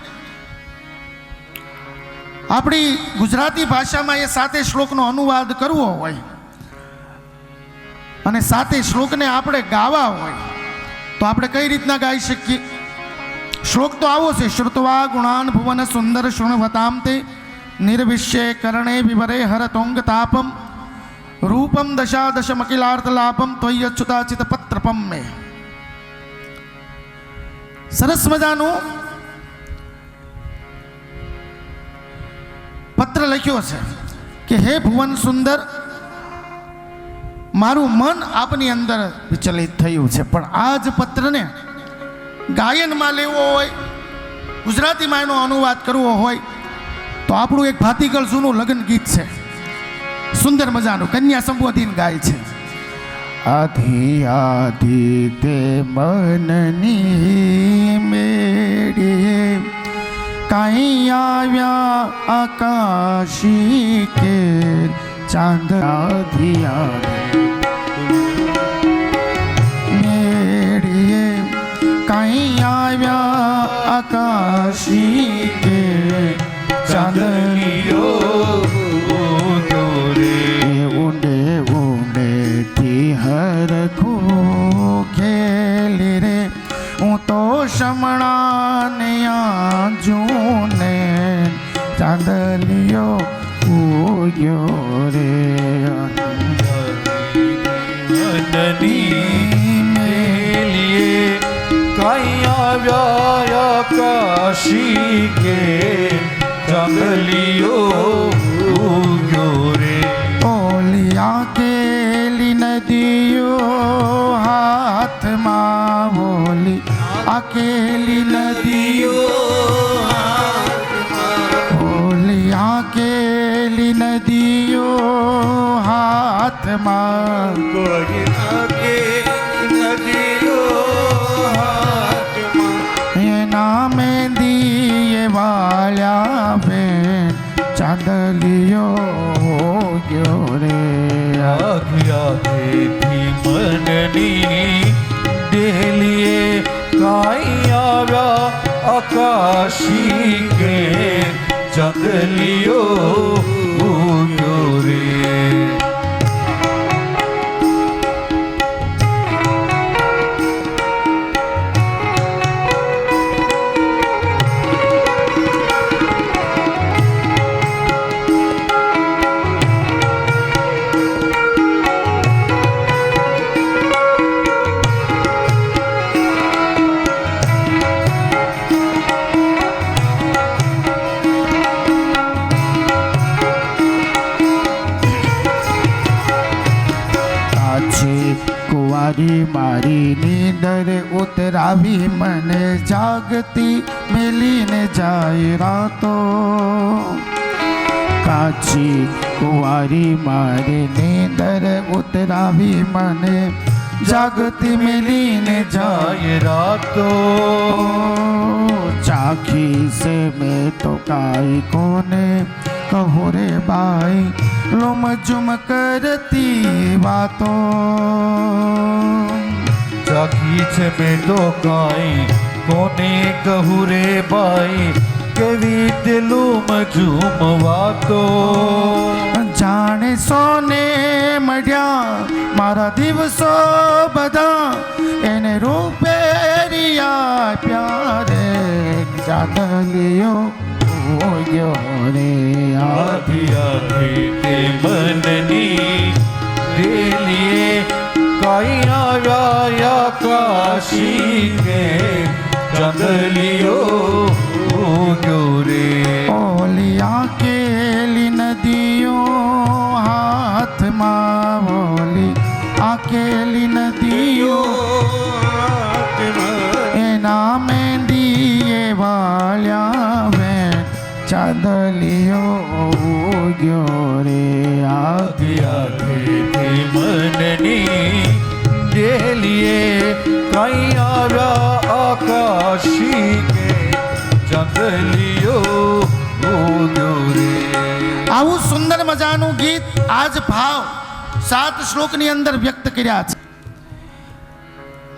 આપણી ગુજરાતી ભાષામાં એ 7 શ્લોકનો અનુવાદ કરવો હોય અને સાથે શ્લોકને આપણે ગાવા હોય તો આપણે કઈ રીતના ગાઈ શકીએ? શ્લોક તો આવો છે, શ્રુતવા ગુણાન ભુવન સુંદર શૃણવતામ તે નિર્વિશ્ય કરણે વિવરે હરતોંગ તાપમ રૂપમ દશાદશમકિલાર્થ લાભમ ત્વય્યચ્યુતાચિત પત્રપમ મે. સરસ મજાનું પત્ર લખ્યો છે કે હે ભુવન સુંદર, મારું મન આપની અંદર વિચલિત થયું છે, પણ આ જ પત્રને ગાયનમાં લેવો હોય, ગુજરાતીમાં એનો અનુવાદ કરવો હોય તો આપણું એક ભાતીગળ જૂનું લગ્ન ગીત છે, સુંદર મજાનું, કન્યા સંબોધીને ગાય છે. આધી આધી તે મનની મેળીએ કાંઈ આવ્યા આકાશી કે ચાંદ. આધી આધી મેળીએ કાંઈ આવ્યા આકાશી કે ચાંદલિયો ઊંડે ઊંડેથી હરખું ખેલી રે, હું તો શમણાને આજુને ચાંદલિયો ઉગ્યો રે. કાંઈ આવ્યા આકાશી કે ચાંદલિયો ઉગ્યો રે. ઓલિયા કેલી નદીઓ હાથમાં, બોલી અકેલી નદીઓ, ઓલિયા કેલી નદીઓ હાથમાં, એના મેંદીએ વાળ્યા બેન ચાંદલિયો ગયો રે. આખ્યાથી મનની ડેલીએ કાંઈ આવ્યા આકાશી કે ચાંદલિયો ઉગ્યો રે. કુંવારી મારી નીંદર ઉતરાવી મને જાગતી મેલીને જાય રાતો. કાચી કુંવારી મારી નીંદર ઉતરાવી મને જાગતી મેલીને જાય રાતો. ચાખી से मैं तो काई कोने कहूँ रे बाई लोम जुम करती बातों. ચાખી છે મેં તો કાંઈ કોને કહું રે બાઈ, કેવી દિલુમ ઝૂમ વાતો. જાણે સોને મળ્યા મારા દિવસો બધા, એને રૂપેરિયા પ્યારે ચાંદલિયો ઉગ્યો રે. આધી આધી તે મનની ડેલીએ કાંઈ આવ્યા આકાશી કે ચાંદલિયો ઉગ્યો રે. ઓલિયા કેલી નદીઓ હાથમાં, બોલી આકેલી નદીઓ એના મેંદીએ વાળ્યા બેન ચાંદલિયો ઉગ્યો રે. આધી આધી તે મનની ડેલીએ કાંઈ આવ્યા આકાશી કે ચાંદલિયો ઉગ્યો રે. આવું સુંદર મજાનું ગીત આજ ભાવ 7 શ્લોકની અંદર વ્યક્ત કર્યા છે.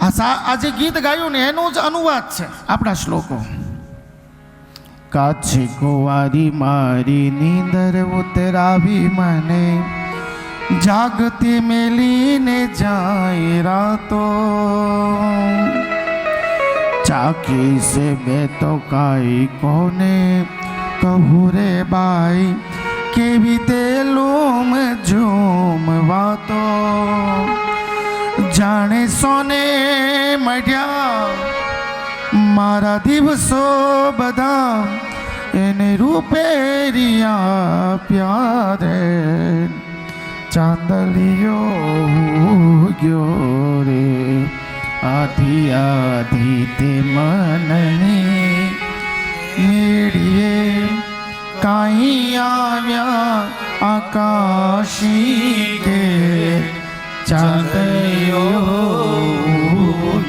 આ જે ગીત ગાયું ને એનો જ અનુવાદ છે આપણા શ્લોકો. કાછી કુંવારી મારી નીંદર ઉતરાવી મને જાગતી મેલીને જાય રાતો, ચાકી સે બે તો કાઈ કોને કહું રે બાઈ, કેવી તે લૂમ ઝૂમ વાતો, જાણે સોને મઢ્યા મારા દિવસો બધા, એને રૂપેરિયા પ્યારે, ચાંદલિયો ગયો રે આધી આધી તે મનની મેળીએ, કાઈ આવ્યા આકાશી કે ચાંદલિયો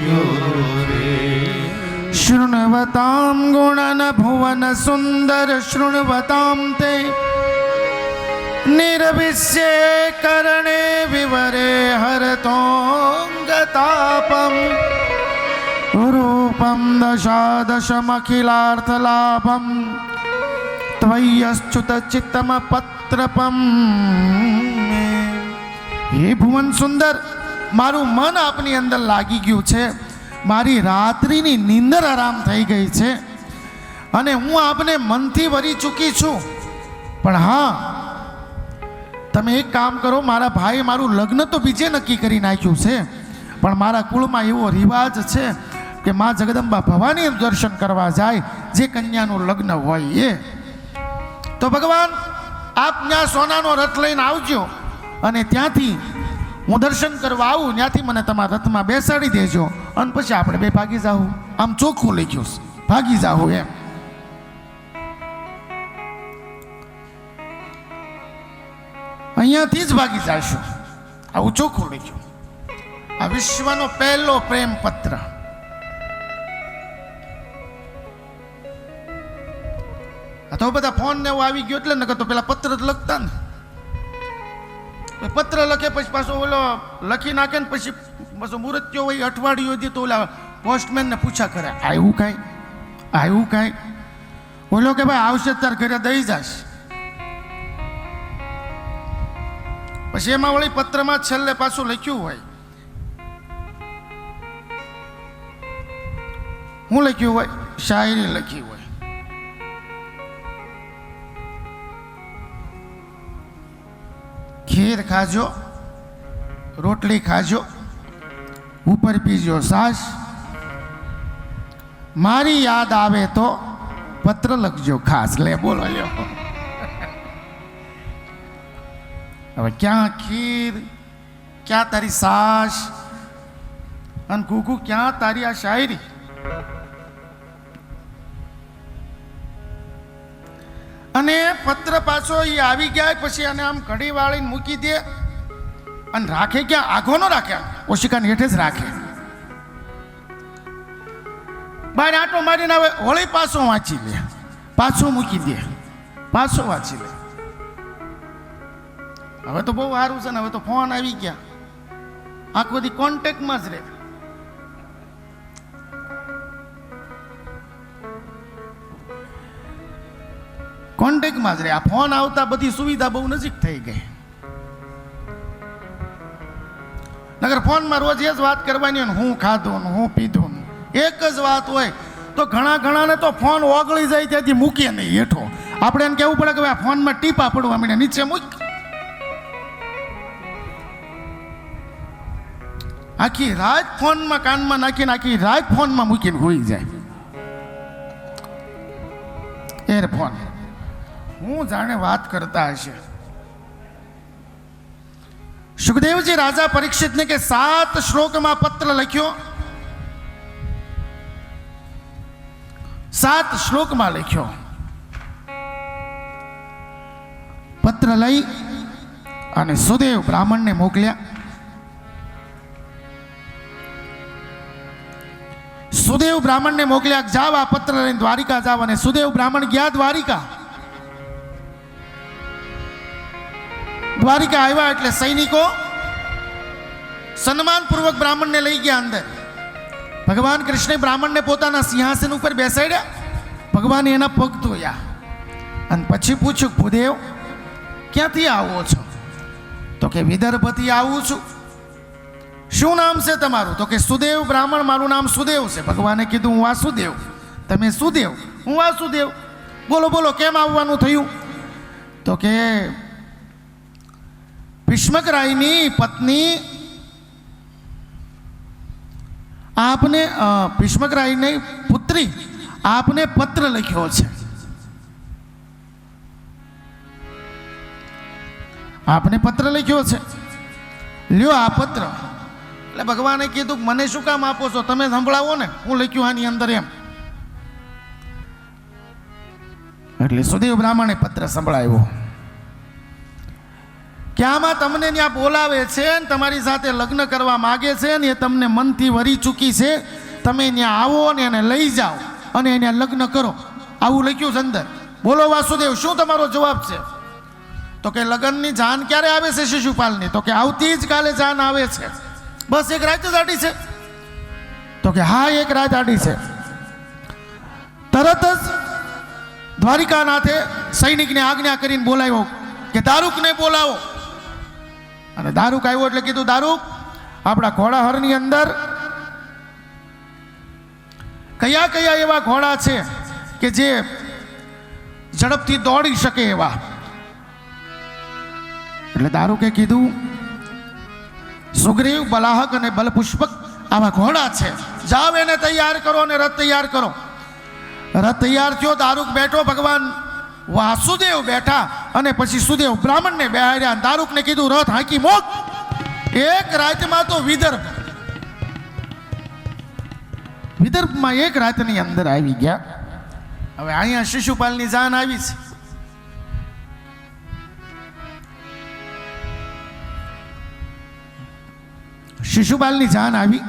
ગયો રે. શૃણવતામ ગુણન ભુવન સુંદર, શૃણવતામ તે નિર્વિશ્ય કરણે વિવરે હરતોંગતાપમ, રૂપમ દશાદશમખિલાર્થલાભમ, ત્વય્યચ્યુત ચિત્તમ પત્રપમ. હે ભુવન સુંદર, મારું મન આપની અંદર લાગી ગયું છે, મારી રાત્રિની નીંદર આરામ થઈ ગઈ છે, અને હું આપને મનથી વરી ચૂકી છું. પણ હા, તમે એક કામ કરો, મારા ભાઈએ મારું લગ્ન તો બીજે નક્કી કરી નાખ્યું છે, પણ મારા કુળમાં એવો રિવાજ છે કે મા જગદંબા ભવાની દર્શન કરવા જાય જે કન્યાનું લગ્ન હોય એ. તો ભગવાન આપ ત્યાં સોનાનો રથ લઈને આવજો, અને ત્યાંથી હું દર્શન કરવા આવું, ત્યાંથી મને તમારા રથમાં બેસાડી દેજો, અને પછી આપણે બે ભાગી જાઉં. આમ ચોખ્ખું લખ્યું છે, ભાગી જાઉં એમ. અહીંયાથી જ ભાગી જશું, આવું ચોખ્ખું લખ્યું. આ વિશ્વનો પહેલો પ્રેમ પત્ર. તો બધા ફોન ને એવું આવી ગયો એટલે નકર તો પેલા પત્ર જ લખતા ને. પત્ર લખે પછી પાછો ઓલો લખી નાખે ને પછી પાછો મુહૂર્ત્યો હોય અઠવાડિયું હોય તો ઓલા પોસ્ટમેન ને પૂછા કરે, આવ્યું કાંઈ, આવ્યું કાંઈ. ઓલો કે ભાઈ આવશે તાર ઘરે દઈ જાશ. પછી એમાં વળી પત્રમાં છેલ્લે પાછું લખ્યું હોય, હું લખ્યું હોય, શાયરી લખી હોય. ખીર ખાજો, રોટલી ખાજો, ઉપર પીજો સાસ, મારી યાદ આવે તો પત્ર લખજો ખાસ. લે બોલો લ્યો. હવે ક્યાં ખીર, ક્યાં તારી સાસ, અને કુકુ ક્યાં તારી આ શાયરી. અને પત્ર પાછો એ આવી ગયા પછી અને આમ ઘડી વાળીને મૂકી દે, અને રાખે ક્યાં, આઘો ન રાખે, ઓશિકાની હેઠે જ રાખે. બહાર આટો મારીને હવે હોળી પાછો વાંચી લે, પાછો મૂકી દે, પાછો વાંચી લે. હવે તો બહુ સારું છે ને, હવે તો ફોન આવી ગયા, આખો દી કોન્ટેક્ટમાં જ રહે. કોન્ટેક્ટમાં જ રહે. આ ફોન આવતા બધી સુવિધા બહુ નજીક થઈ ગઈ. નગર ફોનમાં રોજ એ જ વાત કરવાની હોય ને, હું ખાધું ને હું પીધું ને એક જ વાત હોય, તો ઘણાને તો ફોન ઓગળી જાય ત્યાંથી મૂકીએ નહીં હેઠો. આપણે એને કહેવું પડે કે ભાઈ આ ફોનમાં ટીપા પડવા માંડે, નીચે મૂક. આખી રાત ફોનમાં કાનમાં નાખીને આખી રાત ફોનમાં મૂકીને હોઈ જાય. એરફોન હું જાણે વાત કરતા હશે. સુખદેવજી રાજા પરીક્ષિતને કે 7 શ્લોકમાં પત્ર લખ્યો, 7 શ્લોકમાં લખ્યો. પત્ર લઈ અને સુદેવ બ્રાહ્મણને મોકલ્યા. સુદેવ બ્રાહ્મણને મોકલ્યા, જાવ આ પત્ર લઈને દ્વારિકા જાવ. અને સુદેવ બ્રાહ્મણ ગયા દ્વારિકા. દ્વારિકા આવ્યા એટલે સૈનિકો સન્માનપૂર્વક બ્રાહ્મણને લઈ ગયા અંદર. ભગવાન કૃષ્ણે બ્રાહ્મણને પોતાના સિંહાસન ઉપર બેસાડ્યા. ભગવાને એના પગ ધોયા અને પછી પૂછ્યું, ભૂદેવ ક્યાંથી આવો છો? તો કે વિદર્ભથી આવું છું. શું નામ છે તમારું? તો કે સુદેવ બ્રાહ્મણ, મારું નામ સુદેવ છે. ભગવાને કીધું હું વાસુદેવ, તમે સુદેવ, હું વાસુદેવ. બોલો બોલો કેમ આવવાનું થયું? તો કે ભીષ્મક રાયની પત્ની આપને, ભીષ્મક રાયની પુત્રી આપને પત્ર લખ્યો છે. આપને પત્ર લખ્યો છે, લ્યો આ પત્ર. એટલે ભગવાને કીધું મને શું કામ આપો છો, તમે સંભળાવો ને, હું લખ્યું આની અંદર એમ. એટલે સુદેવ બ્રાહ્મણે પત્ર સંભળાવ્યો કે આમાં તમને ત્યાં બોલાવે છે ને તમારી સાથે લગ્ન કરવા માગે છે ને એ તમને મનથી વરી ચૂકી છે, તમે ત્યાં આવો ને એને લઈ જાઓ અને એને લગ્ન કરો, આવું લખ્યું છે અંદર. બોલો વાસુદેવ, શું તમારો જવાબ છે? તો કે લગ્નની જાન ક્યારે આવે છે શિશુપાલની? તો કે આવતી જ કાલે જાન આવે છે. બસ એક રાત જ આડી છે? તો કે હા, એક રાત આડી છે. તરત જ દ્વારિકાનાથે સૈનિકને આજ્ઞા કરીને બોલાવ્યો કે દારૂકને બોલાવો. અને દારૂક આવ્યો એટલે કીધું દારૂક, આપણા ઘોડાહરની અંદર કયા કયા એવા ઘોડા છે કે જે ઝડપથી દોડી શકે એવા? એટલે દારૂકે કીધું સુગ્રીવ, બલાહક અને બલપુષ્પક આવા ઘોડા છે, જાઓ એને તૈયાર કરો અને રથ તૈયાર કરો. રથ તૈયાર થયો, દારૂક બેઠો, ભગવાન વાસુદેવ બેઠા અને પછી સુદેવ બ્રાહ્મણને બેહાડ્યા. દારૂકને કીધું રથ હાંકી મોક. એક રાતમાં તો વિદર્ભમાં એક રાતની અંદર આવી ગયા. હવે અહીંયા શિશુપાલની જાન આવી છે. શિશુપાલની જાન આવી.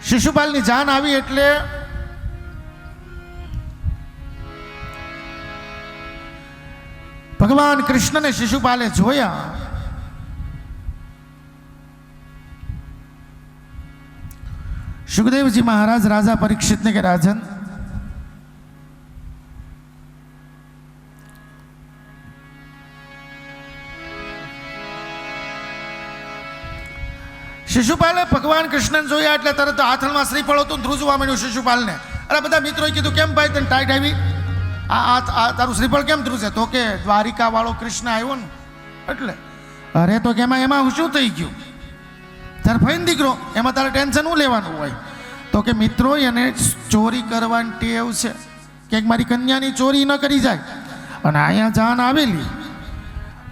શિશુપાલની જાન આવી એટલે ભગવાન કૃષ્ણને શિશુપાલે જોયા. સુખદેવજી મહારાજ રાજા પરીક્ષિતને કે રાજન, શિશુપાલે ભગવાન કૃષ્ણને જોયા એટલે તરત હાથમાં શ્રીફળ હતું, ધ્રુજવા માંડ્યું શિશુપાલને. અરે બધા મિત્રોએ કીધું કેમ ભાઈ તને ટાઈટ આવી, આ તારું શ્રીફળ કેમ ધ્રુજે? તો કે દ્વારિકા વાળો કૃષ્ણ આવ્યો ને એટલે. અરે તો કે એમાં શું થઈ ગયું? તારે ફઈને દીકરો, એમાં તારે ટેન્શન શું લેવાનું હોય? તો કે મિત્રો એને ચોરી કરવાની ટેવ છે, કે મારી કન્યાની ચોરી ન કરી જાય. અને અહીંયા જાન આવેલી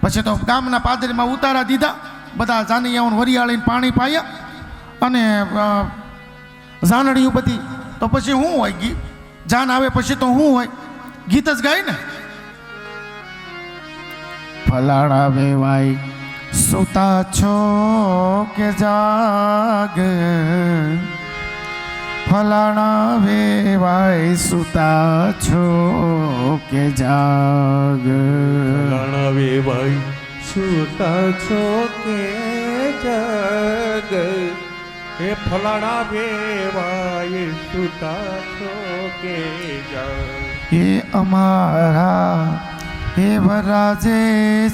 પછી તો ગામના પાદરીમાં ઉતારા દીધા, બધા જાનૈયાઓને વરિયાળીને પાણી પાયા અને જાનડીઓ બધી. તો પછી શું હોય? ગીત જાન આવે પછી તો શું હોય? ગીત જ ગાય ને. ફલાણા વેવાય સુતા છો કે જાગ, ફલાણા વેવાય સુતા છો કે જાગ, ફલાણા વેવાય સુતા છો કે જાગ, હે ફલાણા વેવાય સુતા છો કે જાગ. એ અમારા હે વરાજે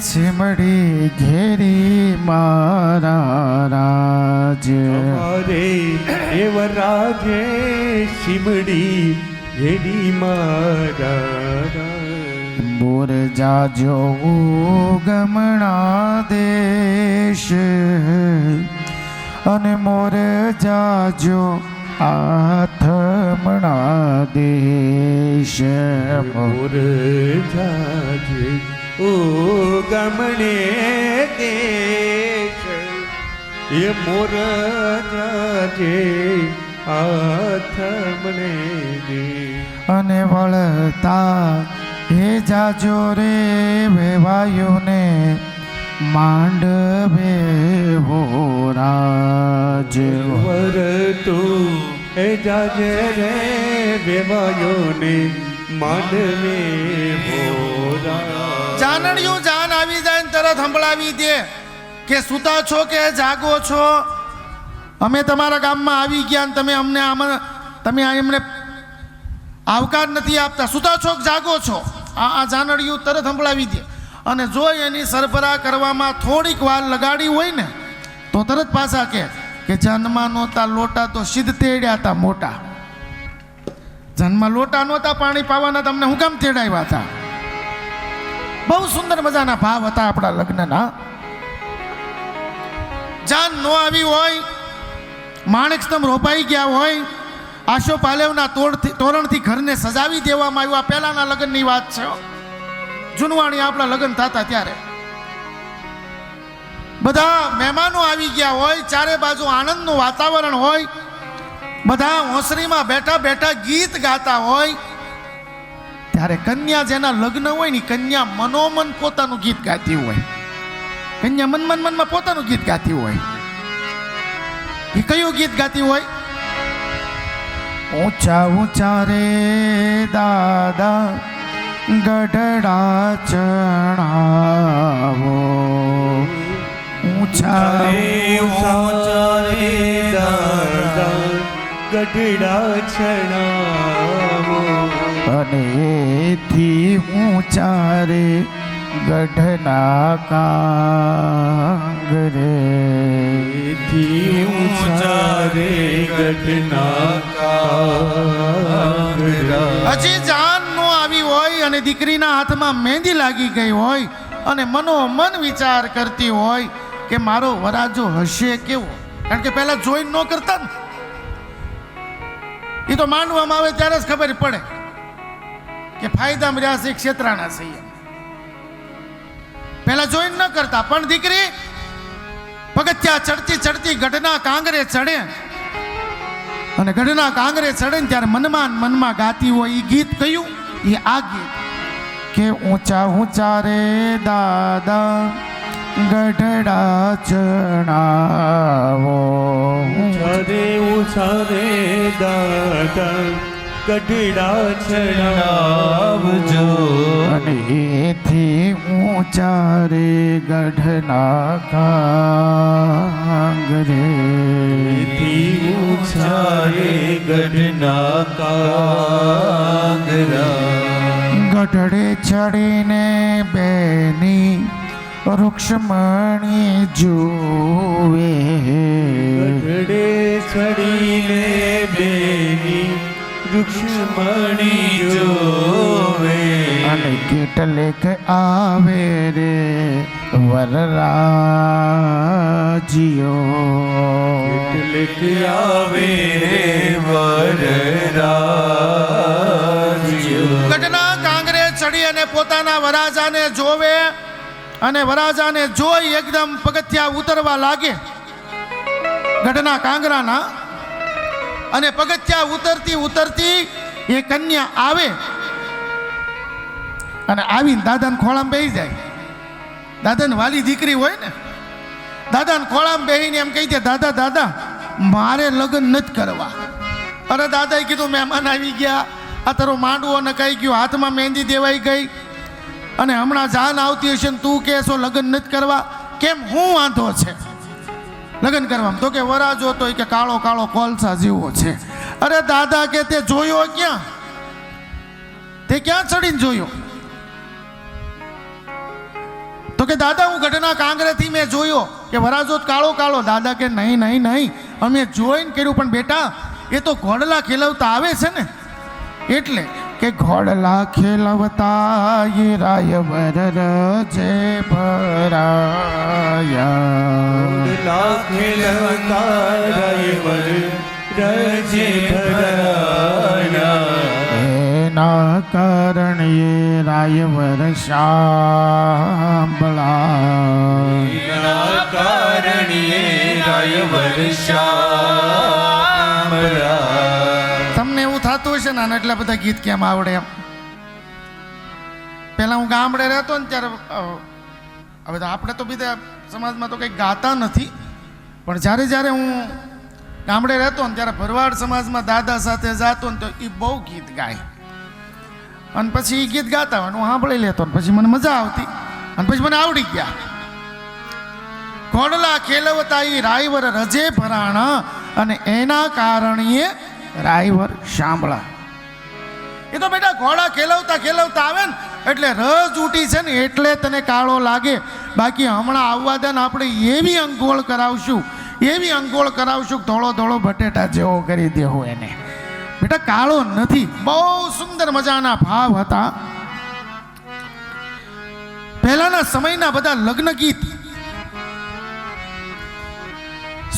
છીમડી ઘેરી મારા રાજ, અમારે દેવરાજે શિમડી ઘેરી મારા. બોર જાજો ગમણા દેશ અને મોર જાજો આથમણા દેશ. મોર જાજે ઓ ગમણે દેશ, એ મોર જાજે આથમણે દેશ. અને વળતા હે જાજો રે વેવાયુને માંડવે રાજ. વરતું હે જાજે રે વેવાયોને માંડવે ભોરા. જાનણિયું જાન આવી જાય ને તરત સંભળાવી દે કે સુતા છો કે જાગો છો, અમે તમારા ગામમાં આવી ગયા ને તમે અમને આમાં તમે એમને આવકાર નથી આપતા. સુતા છો કે જાગો છો, આ જાનડિયું તરત સંભળાવી દે. અને જો એની સરભરા કરવામાં થોડીક વાર લગાડી હોય ને તો તરત પાછા કે જન્મા નહોતા લોટા તો સિદ્ધ તેડ્યા હતા મોટા. જન્મ લોટા નહોતા પાણી પાવાના, તમને હું કામ તેડાવ્યા હતા? બહુ સુંદર મજાના ભાવ હતા આપણા લગ્નના. જાન નો આવી હોય, માણેક સ્તંભ રોપાઈ ગયા હોય, આશો પાલેવના તોરણથી ઘરને સજાવી દેવામાં આવ્યું. આ પહેલાના લગ્નની વાત છે. જૂનવાણી આપણા લગ્ન થતા ત્યારે બધા મહેમાનો આવી ગયા હોય, ચારે બાજુ આનંદનું વાતાવરણ હોય, બધા ઓસરીમાં બેઠા બેઠા ગીત ગાતા હોય. ત્યારે કન્યા જેના લગ્ન હોય ને કન્યા મનોમન પોતાનું ગીત ગાતી હોય. કન્યા મનમાં પોતાનું ગીત ગાતી હોય. એ કયું ગીત ગાતી હોય? ઊંચા ઊંચા રે દાદા ગઢડા ચણાવો, ઊંચા રે દાદા ગઢડા ચણાવો, અને એથી ઊંચા રે ગઢના કાંગરે, એથી ઊંચા રે ગઢના કાંગરા. હજી જાન નો આવી હોય અને દીકરીના હાથમાં મહેંદી લાગી ગઈ હોય અને મનોમન વિચાર કરતી હોય કે મારો વરાજો હશે કેવો. કારણ કે પહેલા જોઈન ન કરતા ને, એ તો માંડવામાં આવે ત્યારે જ ખબર પડે કે ફાયદામાં રહ્યા છે ક્ષેત્રાના છે. પહેલા જોઈન ન કરતા, પણ દીકરી પગથિયા ચડતી ચડતી ગઢના કાંગરે ચડે અને ગઢના કાંગરે ચડે ને ત્યારે મનમાં ગાતી હોય. એ ગીત કયું? એ આ ગીત કે ઊંચા ઊંચા રે દાદા ગઢડા ચણાવો, ઊંચા રે દાદા ગઢડા ચણાવજો, અને એથી ઊંચા રે ગઢના કાંગરે, એથી ઊંચા રે ગઢના કાંગરા. ગઢડે ચડીને બેની રૂક્ષ્મણી જુએ, ગઢડે ચડીને બેની રૂક્ષ્મણી જોવે, અને કેટલેક આવે રે વરરાજીઓ, કેટલેક આવે રે વરરાજીઓ. ગઢના કાંગરે ચડી અને પોતાના વરાજાને જોવે અને વરાજાને જોઈ એકદમ પગથિયા ઉતરવા લાગે ગઢના કાંગરાના. અને પગથિયા ઉતરતી ઉતરતી એ કન્યા આવે અને આવીને દાદાને ખોળામાં બેસી જાય. દાદાને વાલી દીકરી હોય ને, દાદાને ખોળામાં બેસીને એમ કહી દે, દાદા દાદા મારે લગ્ન નથી કરવા. અરે દાદાએ કીધું મહેમાન આવી ગયા, આ તારો માંડવો નકાઈ ગયો, હાથમાં મહેંદી દેવાઈ ગઈ અને હમણાં જાન આવતી હશે ને તું કહેશો લગ્ન નથી કરવા? કેમ, હું વાંધો છે લગ્ન કરવામાં? તો કે વરાજો તો કે કાળો કાળો કોલસા જેવો છે. અરે દાદા કે તે જોયો ક્યાં? તે ક્યાં ચડીને જોયો? તો કે દાદા હું ગઢના કાંગરેથી મેં જોયો કે વરાજો કાળો કાળો. દાદા કે નહીં નહીં નહીં, અમે જોઈને કર્યું, પણ બેટા એ તો ઘોડલા ખેલવતા આવે છે ને, એટલે કે ઘોડલા ખેલવતા એ રાયવર રજે ભરાયા, રજે ભરાયા, એના કારણે રાયવર સાંભળા, કારણે રાયવર સાંભળા. તમને એવું થતું હશે ને એટલા બધા ગીત કેમ આવડે એમ. પહેલા હું ગામડે રહેતો ને ત્યારે હવે તો આપણે તો બીજા સમાજમાં તો કંઈ ગાતા નથી, પણ જ્યારે જ્યારે હું ગામડે રહેતો ને ત્યારે ભરવાડ સમાજમાં દાદા સાથે જાતો ને તો એ બહુ ગીત ગાય અને પછી એ ગીત ગાતા હોય હું સાંભળી લેતો ને પછી મને મજા આવતી અને પછી મને આવડી ગયા. ઘોડલા ખેલવતા ઈ રાયવર રજે ભરાણા અને એના કારણે રાયવર સાંભળા. એ તો બેટા ઘોડા ખેલવતા ખેલવતા આવે ને એટલે રસ ઉઠી છે ને એટલે તને કાળો લાગે. બાકી હમણાં આવવા દે ને આપણે એવી અંગોળ કરાવશું ધોળો ધોળો બટેટા જેવો કરી દેવો એને. બેટા કાળો નથી. બહુ સુંદર મજાના ભાવ હતા. પહેલાના સમયના બધા લગ્ન ગીત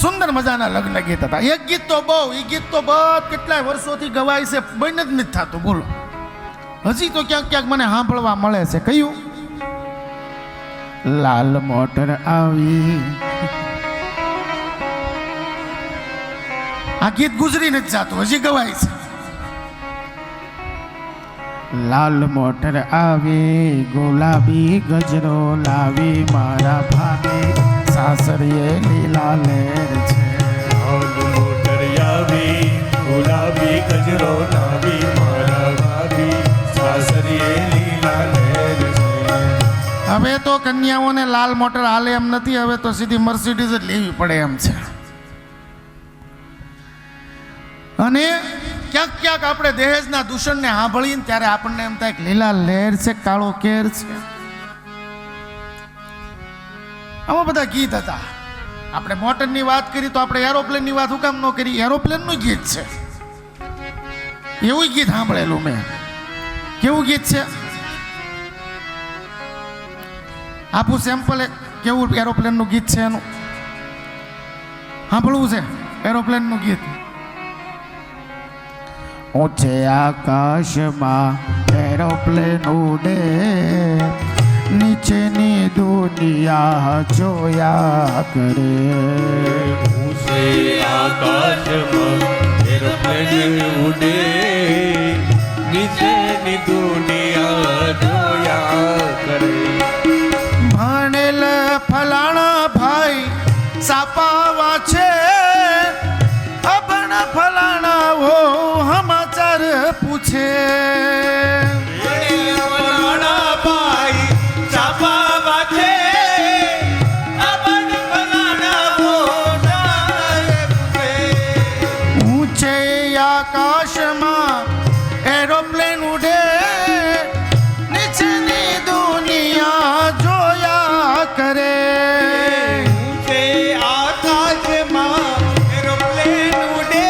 સુંદર મજાના લગ્ન ગીત હતા. એક ગીત તો બહુ, એ ગીત તો બહુ કેટલાય વર્ષોથી ગવાય છે, બંધ જ નથી થતું. બોલો, હજી તો ક્યાંક ક્યાંક મને સાંભળવા મળે છે. કયું? લાલ મોટર આવી. આ ગીત ગુજરી નથી જાતું, હજી ગવાય છે. લાલ મોટર આવી, ગુલાબી ગજરો લાવી, મારા ભાભી સાસરીએ લીલા લેર છે. લાલ મોટર આવી, ગુલાબી ગજરો લાવી, મારા ભાભી સાસરીએ લીલા લહેર છે. હવે તો કન્યાઓને લાલ મોટર હાલે એમ નથી. હવે તો સીધી મર્સિડીઝ જ લેવી પડે એમ છે. અને ક્યાંક ક્યાંક આપણે દહેજના દૂષણને સાંભળીએ ને ત્યારે આપણને એમ થાય કે લીલા લહેર છે, કાળો કેર છે. આવા બધા ગીત હતા. આપણે મોટરની વાત કરી તો આપણે એરોપ્લેનની વાત હું કામ ન કરી? એરોપ્લેનનું ગીત છે. એવું ગીત સાંભળેલું મેં. કેવું ગીત છે આપું સેમ્પલ? કેવું એરોપ્લેનનું ગીત છે એનું સાંભળવું છે? એરોપ્લેનનું ગીત. ઊંચે આકાશમાં એરોપ્લેન ઉડે, નીચેની દુનિયા જોયા કરે. ઊંચે આકાશમાં એરોપ્લેન ઉડે, નીચેની દુનિયા જોયા કરે. ભણેલ ફલાણા ભાઈ સાપાવા છે, અભણ ફલાણા વો સમાચાર પૂછે. ફલાણા ભાઈ ચાપાવા છે, અબન ફલાણા મોઢાએ પૂછે. ઊંચે આકાશમાં એરોપ્લેન ઉડે, નીચેની દુનિયા જોયા કરે. ઊંચે આકાશમાં એરોપ્લેન ઉડે,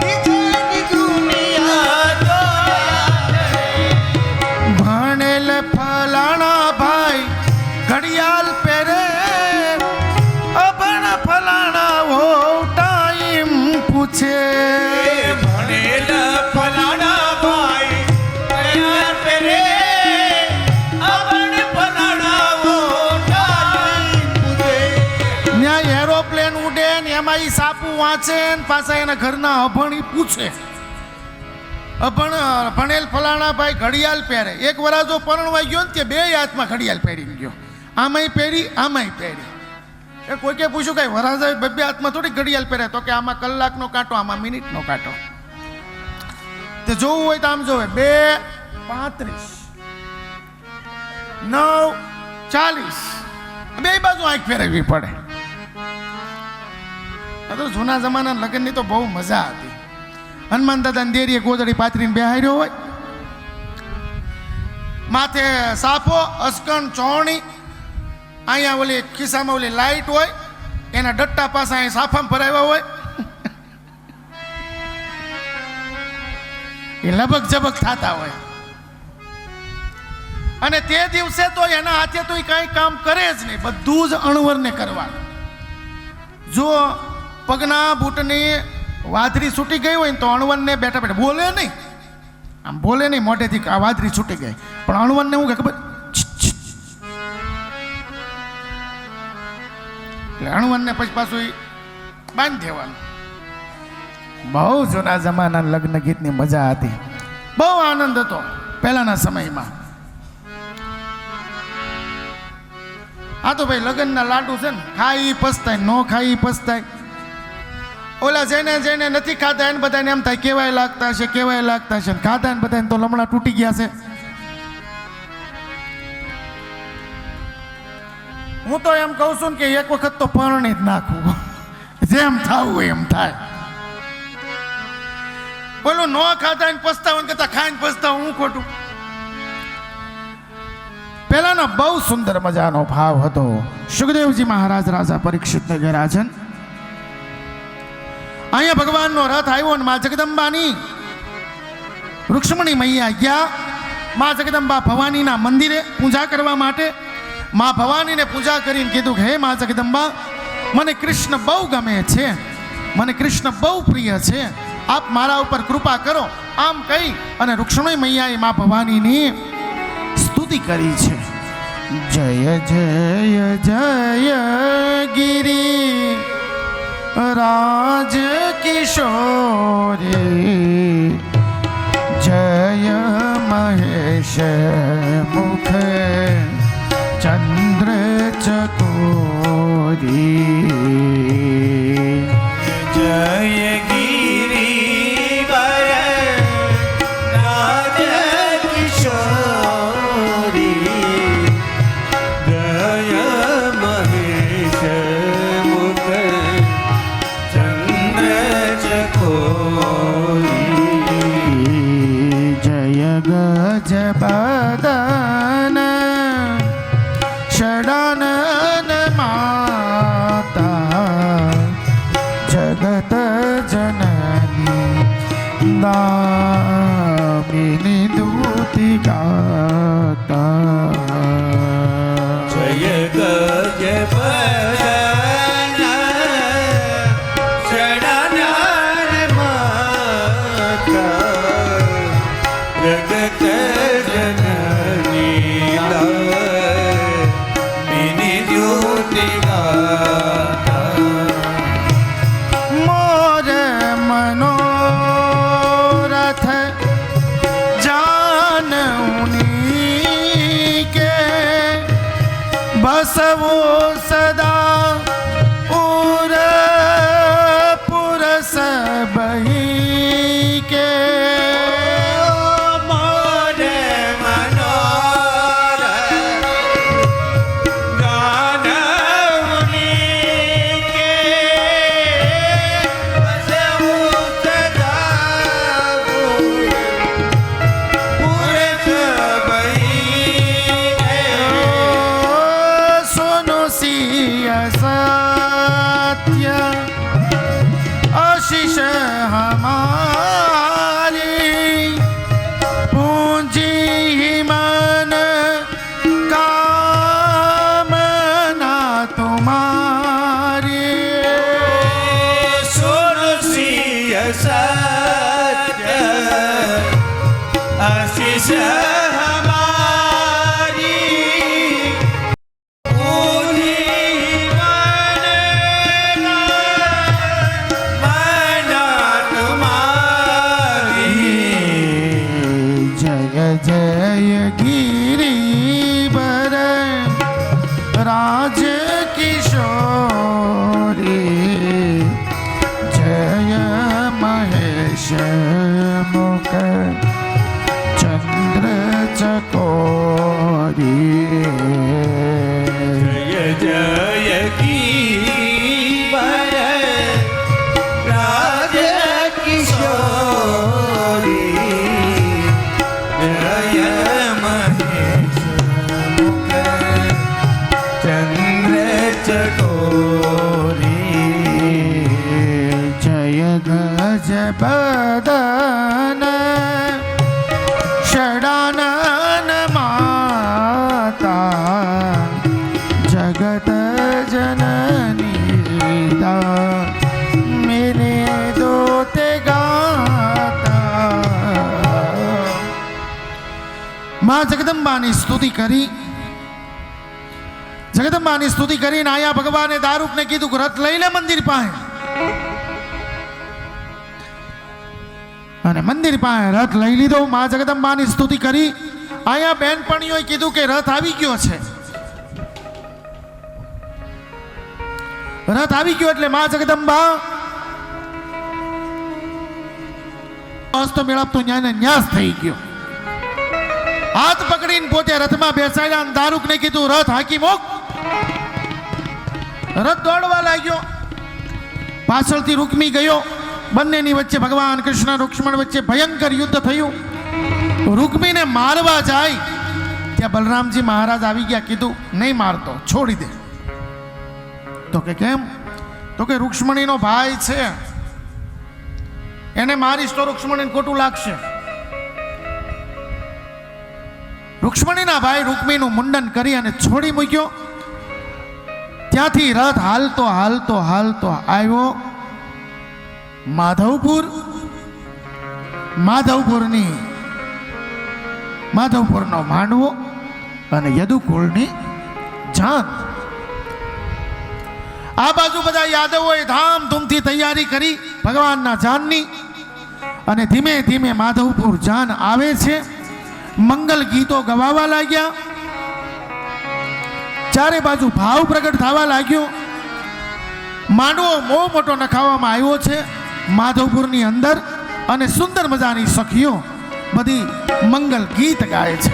નીચેની દુનિયા જોયા કરે. ભણેલ ફલાણા ભાઈ ઘડિયાળ પહેરે, અભણ ફલાણા વો ટાઈમ પૂછે. ભણેલ ફલાણા ભાઈ ઘડિયાળ પહેરે, અબન ફલાણા મોઢાએ પૂછે. ત્યાં એરોપ્લેન ઉડે ને એમાં ઈ સાપુ વાંચે ને પાછા એના ઘરના અભણ ઈ પૂછે. અભણ ભણેલ ફલાણા ભાઈ ઘડિયાળ પહેરે. એક વરાજો પરણવાઈ ગયો ને તે બે હાથમાં ઘડિયાળ પહેરીને ગયો. આમાંય પહેરી, આમાંય પહેરી. એ કોઈકે પૂછ્યું કઈ વરાજા બે હાથમાં થોડી ઘડિયાળ પહેરે? તો કે આમાં કલાકનો કાંટો, આમાં મિનિટનો કાંટો. તે જોવું હોય તો આમ જોવે 2:35 9:40 બે બાજુ આંખ ફેરવવી પડે. આ તો જૂના જમાના લગ્નની તો બહુ મજા હતી. હનુમાન દાદા દેરીએ ગોદડી પાથરીને બેહાર્યો હોય, માથે સાફો, અસકણ, ચોણી, અહીંયા ઓલી ખિસ્સામાં ઓલી લાઈટ હોય, એના ડટ્ટા પાસે અહીં સાફામાં ભરાવ્યા હોય. એ લબક જબક થતા હોય. અને તે દિવસે તો એના હાથે તો એ કાંઈ કામ કરે જ નહીં, બધું જ અણવરને કરવાનું. જો પગના બૂટની વાદરી છૂટી ગઈ હોય ને તો અણવરને બેઠા બેઠા બોલે નહીં, આમ બોલે નહીં મોઢેથી આ વાદરી છૂટી ગઈ, પણ અણવરને હું કે ખબર, એટલે અણવરને પછી પાછું ઈ બાંધી દેવાનું. બહુ જૂના જમાના લગ્ન ગીતની મજા હતી. બહુ આનંદ હતો પહેલાના સમયમાં. આ તો ભાઈ લગ્નના લાડુ છે ને, ખાઈ પસ્તાય, ન ખાઈ પસ્તાય. ઓલા જઈને જઈને નથી ખાધા એને બધાને એમ થાય કેવાય લાગતા છે, કેવાય લાગતા છે. ખાધા ને બધાને તો લમણા તૂટી ગયા છે. હું તો એમ કહું છું કે એક વખત તો પરણી જ નાખવું, જેમ થવું એમ થાય. બોલો ન ખાતા ને પસ્તાવું કરતા ખાઈને પસ્તાવું હું ખોટું. પહેલાનો બહુ સુંદર મજાનો ભાવ હતો. સુખદેવજી મહારાજ રાજા પરીક્ષિતને ઘેર રાજન. અહીંયા ભગવાનનો રથ આવ્યો ને મા જગદંબાની રૂક્ષ્મણી મૈયા ગયા મા જગદંબા ભવાનીના મંદિરે પૂજા કરવા માટે. મા ભવાનીને પૂજા કરીને કીધું કે હે મા જગદંબા, મને કૃષ્ણ બહુ ગમે છે, મને કૃષ્ણ બહુ પ્રિય છે, આપ મારા ઉપર કૃપા કરો. આમ કહી અને રૂક્ષ્મણી મૈયાએ મા ભવાનીની સ્તુતિ કરી છે. જય જય જય ગિરી રાજ કિશોરી, જય મહેશ મુખ ચંદ્ર ચકોરી. જય ગિરિવર રાજ કિશોરી, જય મહેશ મુખ ચંદ્ર ચકોરી. જય ગજ બદન ષડાનન માતા, જગત જનની દામિની દૂતિ ગાતા. જય ગજ બદન ષડાનન માતા, જગત જનની દામિની દ્યુતિ ગાતા. મોર મનોરથ જાનઉની કે બસવો સદા ઉર પુરસ બહી કે. મોર મનોરથ ગાનવની કે બસવું સદા પુરસ બહી કે. સોનો સિય સત્ય આશીષ હમારી, પૂંજી મન કામના તુમારી. સુરસિય સત્ય આશીષ હમારી, પૂજી મના તુમારી. જય જય ગિરિવર રાજ કિશોરી, જય મહેશ મુખ ચંદ્ર ચકોરી. જય જય ગિરિવર રાજ કિશોરી, જય મહેશ મુખ ચંદ્ર ચકોરી. જય ગજ બદન ષડાનન માતા, જગત જનની મેરે દોતે ગાતા. માં જગદંબાની સ્તુતિ કરી. જગદંબાની સ્તુતિ કરીને આયા ભગવાને દારૂકને કીધું કે રથ લઈ લે મંદિર પાસે. અને મંદિર પાસે રથ લઈ લીધો. માં જગદંબાની સ્તુતિ કરી. અહીંયા બેનપણીઓએ કીધું કે રથ આવી ગયો છે. રથ આવી ગયો એટલે માં જગદંબા હસ્ત મેળવતો ન્યાય ન્યાસ થઈ ગયો. હાથ પકડીને પોતે રથમાં બેસાડ્યા અને દારૂકને કીધું રથ હાકી મોક. રથ દોડવા લાગ્યો. પાછળથી રૂકમી ગયો. બંનેની વચ્ચે ભગવાન કૃષ્ણ રૂક્ષ્મણ વચ્ચે ભયંકર યુદ્ધ થયું. રૂકમીને મારવા જાય ત્યાં બલરામજી મહારાજ આવી ગયા. કીધું નહીં મારતો, છોડી દે. તો કે કેમ? તો કે રૂક્ષ્મણીનો ભાઈ છે, એને મારીશ તો રૂક્ષ્મણીને ખોટું લાગશે. રૂક્ષ્મણીના ભાઈ રૂકમીનું મુંડન કરી અને છોડી મૂક્યો. ત્યાંથી રથ હાલતો હાલતો હાલતો આવ્યો માધવપુર. માધવપુરનો માંડવો અને યદુકુળની જાન. આ બાજુ બધા યાદવોએ ધામધૂમથી તૈયારી કરી ભગવાનના જાનની. અને ધીમે ધીમે માધવપુર જાન આવે છે. મંગલ ગીતો ગવાવા લાગ્યા. ચારે બાજુ ભાવ પ્રગટ થવા લાગ્યો. માંડવો બહુ મોટો નખાવામાં આવ્યો છે માધવપુરની અંદર. અને સુંદર મજાની સખીઓ બધી મંગલ ગીત ગાય છે.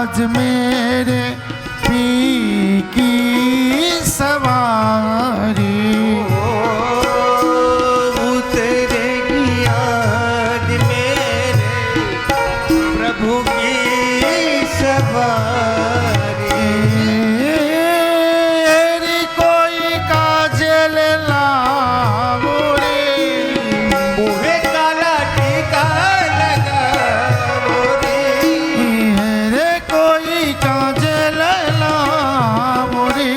आज मेरे पी की सवारी उतरेगी आज मेरे प्रभु की सवारी कोई काजल लावो रे मुहे काला टीका लगावो रे काजल लावो रे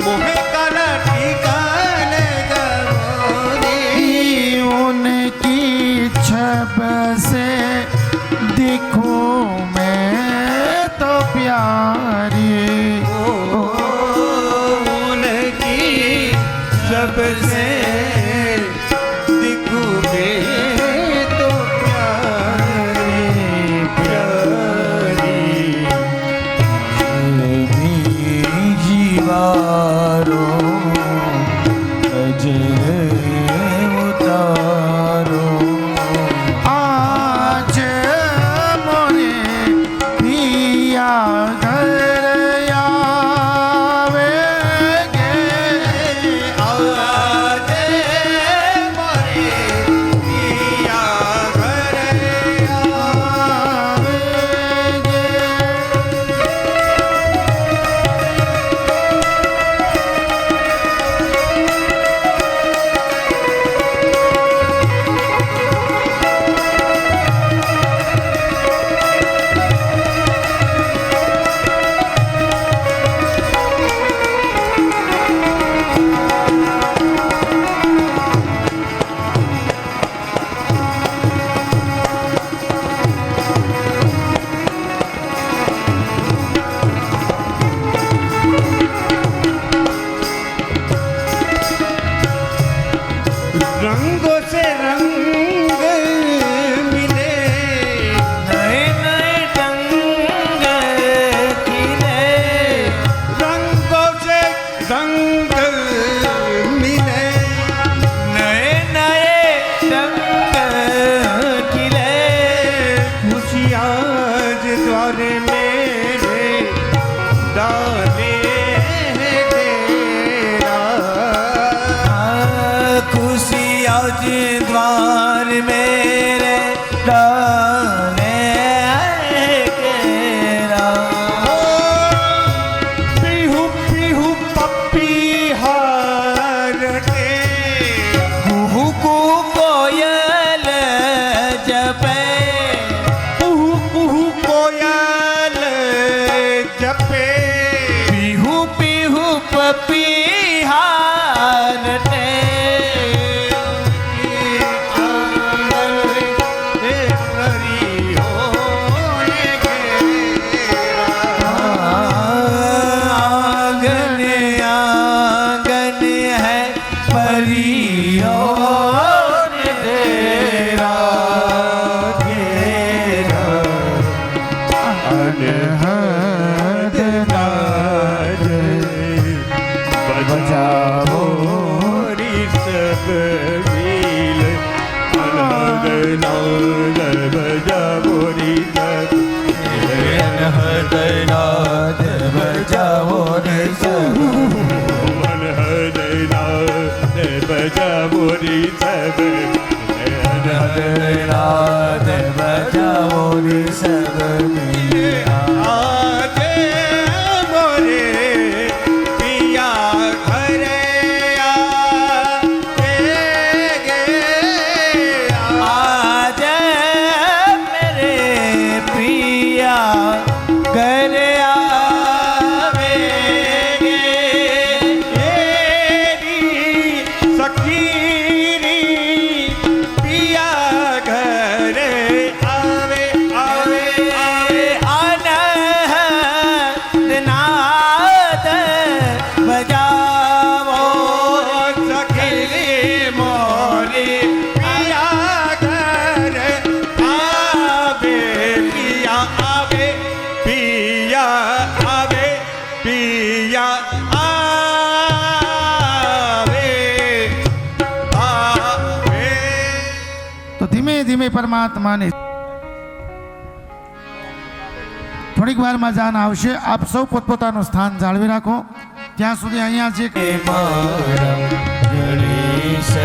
मुहे काला टीका लगावो रे उनकी छब से दिखो मैं तो प्यारी उनकी सबसे दिखू मैं तो प्यारी प्यारी जीवारो अजर उतारो आज मोरे पिया घर आवेगे आज मोरे पिया घर आवेगे रंगों से रंग मिले नए नए रंग खिले रंगों से रंग मिले नए नए रंग खिले खुशियाँ द्वार मेरे डाले हैं तेरा खुशी आज द्वार मेरे डाले केरा पीहू पीहू पप्पी हारते कुहू को कोयल जपे कुहू कुहू कोयल जपे पीहू पीहू पपी हारते हरी हो બજાવો રી સબ મિલ અનહદ નાદ બજાવો રી સબ અનહદ નાદ બજાવો રે સબ અનહદ નાદ બજાવો રી સબ અનહદ નાદ બજાવો રે સબ મિલે આજે મોરે પિયા ઘરે આગે આજે મેરે પ્રિયા ઘર આવેગે એરી સખીરી પિયા ઘરે આવે આવે આવે અનહદ નાદ બજાવો સખીરી મોરી પિયા ઘરે આવે પિયા આવે પિયા આવે પિયા આવે આવે તો ધીમે ધીમે પરમાત્માને થોડીક વારમાં જાન આવશે. આપ સૌ પોતપોતાનું સ્થાન જાળવી રાખો. ત્યાં સુધી અહીંયા જે મારા ગણેશ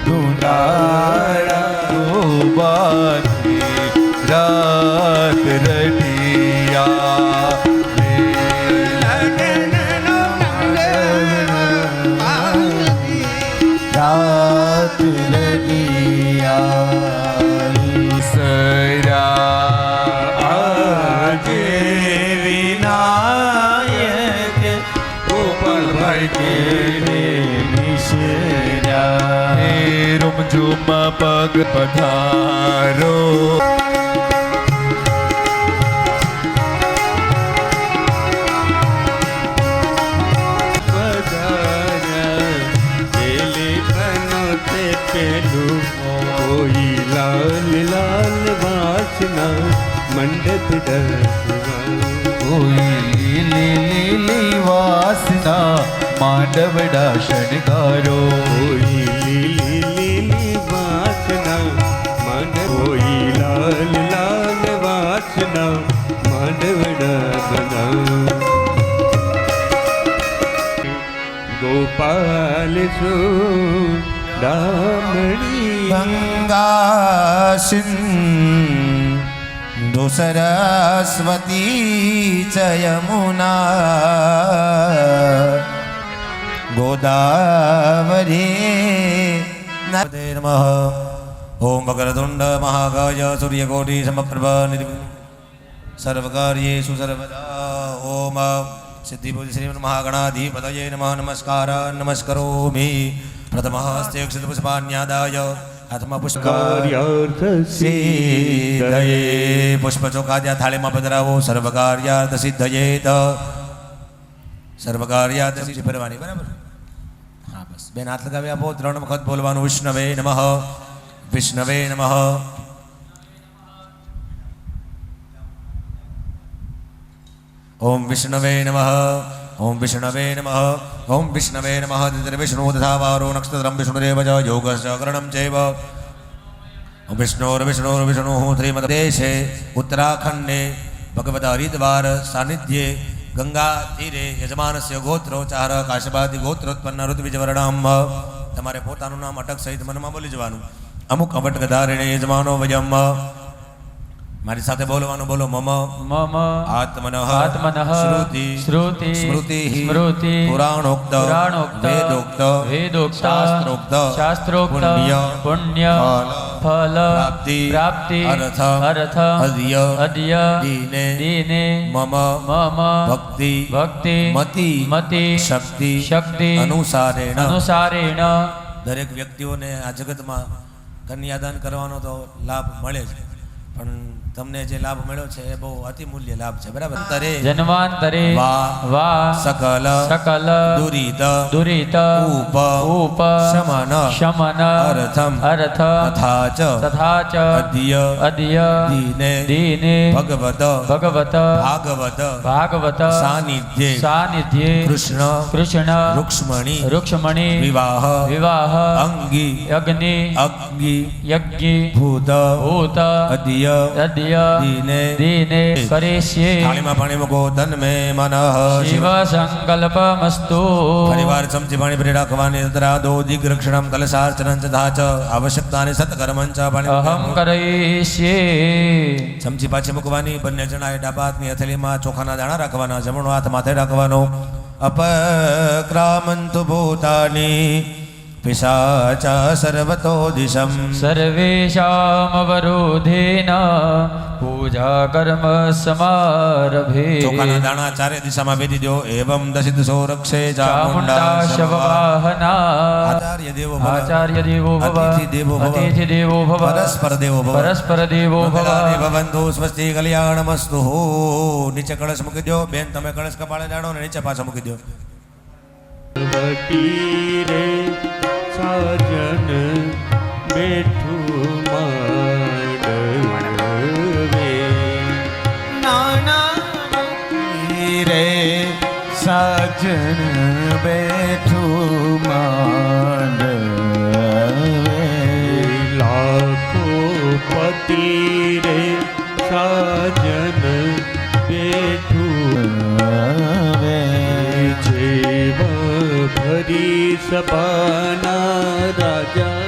દુલારા ગોબાની રાત રટિયા રાત રટિયા સરા આજે વિનાયક ગોપાલભાઈ કે નિશરા હે રૂમઝુમ પગ પધારો કોઈ લાલ લાલ વાસના મંડપ ડરવા કોઈ લીલી વાસના માંડવડા શણગારો કોઈ લીલી લીલી વાસના મંડ કોઈ લાલ લાલ વાસના માંડવડા બનાવ ગોપાલ સુ દામણી ગંગાસિન સરસ્વતી ચ યમુના ગોદાવરી નમઃ ઓમ વક્રતુંડ મહાકાય સૂર્યકોટિ સમપ્રભ સર્વકાર્યેષુ સર્વદા ઓમ સિદ્ધિભુજ શ્રી મહાગણાધિપતયે નમઃ નમસ્કાર નમસ્કરોમિ પ્રથમસ્તે અક્ષતપુષ્પાન્યાદાય હાથમાં કાર્યાર્થ સિદ્ધયે પુષ્પચોકાદ્યા થાળીમાં પધરાવો સર્વકાર્યાર્થ સિદ્ધયે સર્વકાર્યાર્થ સિદ્ધ ફરવાની બરાબર. હા બસ બેન હાથ લગાવી આપો. 3 વખત બોલવાનું વિષ્ણવે નમઃ વિષ્ણવે નમઃ ઓમ વિષ્ણવે નમઃ ઓમ વિષ્ણવે નમઃ ઓમ વિષ્ણવે નમઃ વિષ્ણુ તથા વારો નક્ષત્રમ વિષ્ણુરેવ ચ યોગશ્ચ કરણમ ચૈવ વિષ્ણુ શ્રીમદ્દેશે ઉત્તરાખંડે ભગવતા હરિદ્વાર સાનિધ્યે ગંગા તીરે યજમાનસ્ય ગોત્રોચાર કાશબાદી ગોત્રોત્પન્ન ઋત્વિજવર્ણામ. તમારે પોતાનું નામ અટક સહિત મનમાં બોલી જવાનું. અમુક અવટક ધારિણે યજમાનો વયમ. મારી સાથે બોલવાનું. બોલો મમ મમ આત્મનઃ આત્મનઃ શ્રુતિ શ્રુતિ સ્મૃતિ સ્મૃતિ પુરાણોક્ત પુરાણોક્ત વેદોક્ત વેદોક્ત શાસ્ત્રોક્ત શાસ્ત્રોક્ત પુણ્ય પુણ્ય ફલ ફલ પ્રાપ્તિ પ્રાપ્તિ અર્થ અર્થ અદ્ય અદ્ય દીને દીને મમ મમ ભક્તિ ભક્તિ મતિ મતિ શક્તિ શક્તિ અનુસારેણ. અનુસારેણ. દરેક વ્યક્તિઓને આ જગતમાં કન્યાદાન કરવાનો તો લાભ મળે છે, પણ તમને જે લાભ મળ્યો છે એ બહુ અતિમૂલ્ય લાભ છે, બરાબર? તરે જન્માંતરે વા સકલ સકલ દુરિત દુરિત ઉપ ઉપ શમન શમન અર્થમ અર્થ તથા ચ તથા ચ અદ્ય અદ્ય દીને દીને ભગવત ભગવત ભાગવત ભાગવત સાનિધ્યે સાનિધ્યે કૃષ્ણ કૃષ્ણ રૂક્ષ્મણી રૂક્ષ્મણી વિવાહ વિવાહ અંગી અગ્નિ અગ્નિ યજ્ઞ ભૂત ભૂત અદ્ય અદ્ય દીને દીને કરીષ્યે થાળીમાં પાણી મૂકો તન મે મનઃ શિવ સંકલ્પમસ્તુ. પરિવાર ચમચી પાણી ભરી રાખવાની તથા દો દિગ્રક્ષણમ કલશાર્ચનં ચ તથા ચ આવશ્યકતાની સત્કર્મં ચ પાણી અહમ કરઈષ્યે. ચમચી પાછી મૂકવાની. બંને જણાએ ડાબા હાથની હથેળીમાં ચોખાના દાણા રાખવાના, જમણો હાથ માથે રાખવાનો. અપક્રામંતુ ભૂતાની પિશાચા સર્વતો દિશમ સર્વેષામ અવરોધેન પૂજા કર્મ સમારભે. ચોખાના દાણા ચારે દિશામાં ભેદી દો. એવમ દશિદશો રક્ષે ચામુંડા શવવાહના. આચાર્ય દેવો ભવ. આચાર્ય દેવો ભવ. અતિથિ દેવો ભવ. અતિથિ દેવો ભવ. પરસ્પર દેવો ભવ. પરસ્પર દેવો મંગલાની ભવ. ભવંતુ સ્વસ્તિ કલ્યાણમસ્તુ. નીચે કળશ મૂકી દો. બેન તમે કળશ કપાળે દાડો ને નીચે પાછો મૂકી દો. વટી રે સાજન બેઠું માંડવે રે સાજન બેઠું માંડવે લાખો પતિ રે સાજન બેઠું જેવ ભરી સભાના રાજા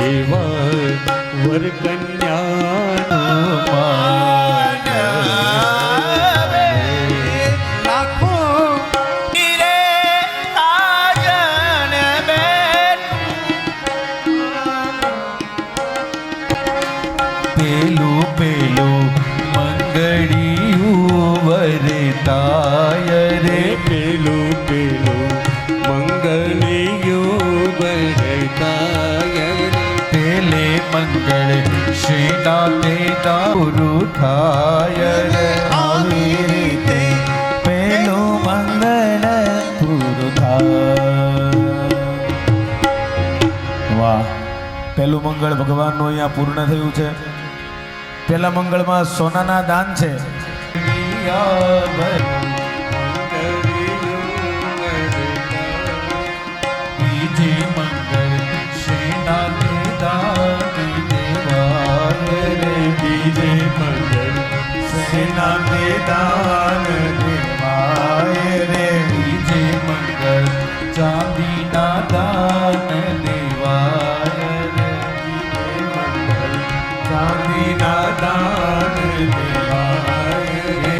એવા વરકન્યા પેલું પેલું મંગળિયું વરતાય રે પેલું પેલું મંગલિયું બરતાય પેલે મંગળ શ્રીના તેના પૂરું થાય રે આવી રીતે પેલું મંગળ પૂરું થાય. વાહ, પેલું મંગળ ભગવાનનું અહીંયા પૂર્ણ થયું છે. પેલા મંગળમાં સોનાના દાન છે. બીજે મંગળ શ્રીના દાન દેવાય રે બીજે મંગળ શ્રીના દાન દેવાય રે બીજે મંગળ ચાંદીના દાન દેવાય રે બીજે મંગળ ચાંદીના દાન દેવાય રે.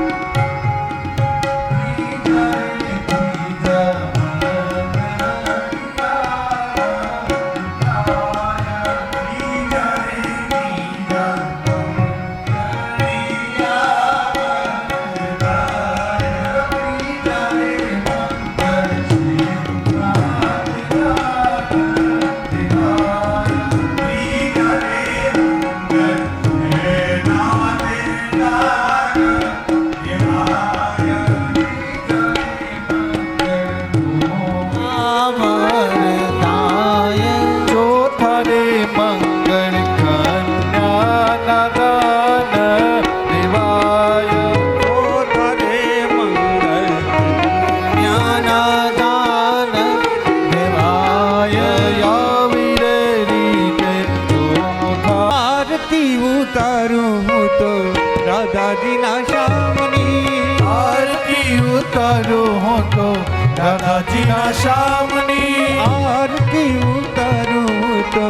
ઉતારું હું તો રાધાજીના શ્યામની આરતી ઉતારું હું તો રાધાજીના શ્યામની આરતી ઉતારું હું તો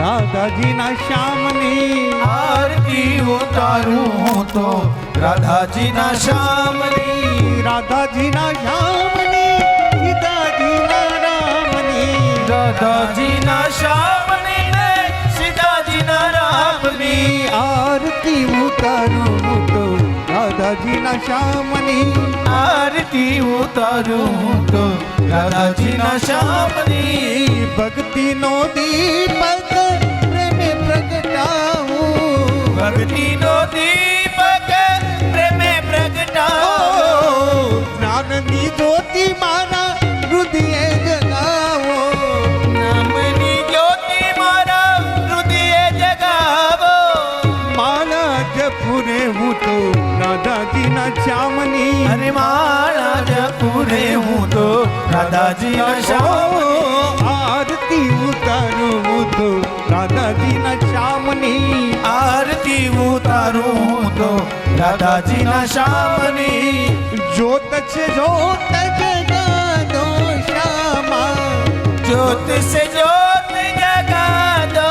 રાધાજીના શ્યામની આરતી ઉતારું હું તો રાધાજીના શ્યામની રાધાજીના શ્યામની સીતાજીના રામની રાધાજીના શ્યામની ને સીતાજીના રામની આરતી ઉતારું હું તો રાધાજીના શ્યામની આરતી ઉતારું હું તો રાધાજીના શ્યામની ભક્તિનો દીપક પ્રેમે પ્રગટાવું ભક્તિનો દીપક પ્રેમે પ્રગટાવો જ્ઞાનની જ્યોતિ મારા હૃદયે જગાવો નામની જ્યોતિ મારા હૃદયે જગાવો મારા જપુરે હું તો રાધાજીના શ્યામની અરે મારા જપુરે હું તો રાધાજીના શ્યામ આરતી ઉતારું હું તો રાધાજીના શ્યામની આરતી ઉતારું તો રાધાજીના શ્યામની જ્યોત છે જ્યોત જગા દો શ્યામા જ્યોત સે જ્યોત જગા દો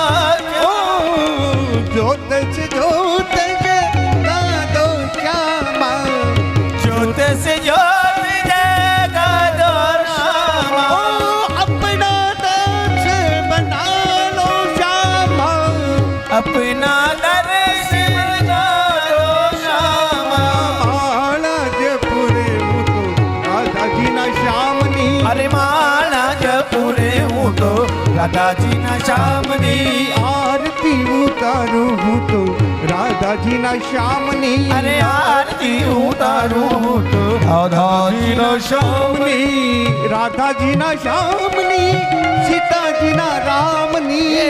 જ્યોત છે જ્યોત જગા દો શ્યામા જ્યોત સે જ્યોત જગા દો શ્યામા अपना दर्श बना लो श्यामा अपना दर्शन दो श्यामा जपुरे હું તો રાધાજીના શ્યામની અરે માળા જપુરે હું તો રાધાજીના શ્યામની આરતી ઉતારું હું તો રાધાજીના શ્યામની અરે આરતી ઉતારું હું તો રાધાજીના શ્યામની રાધાજીના શ્યામની સીતાજીના રામની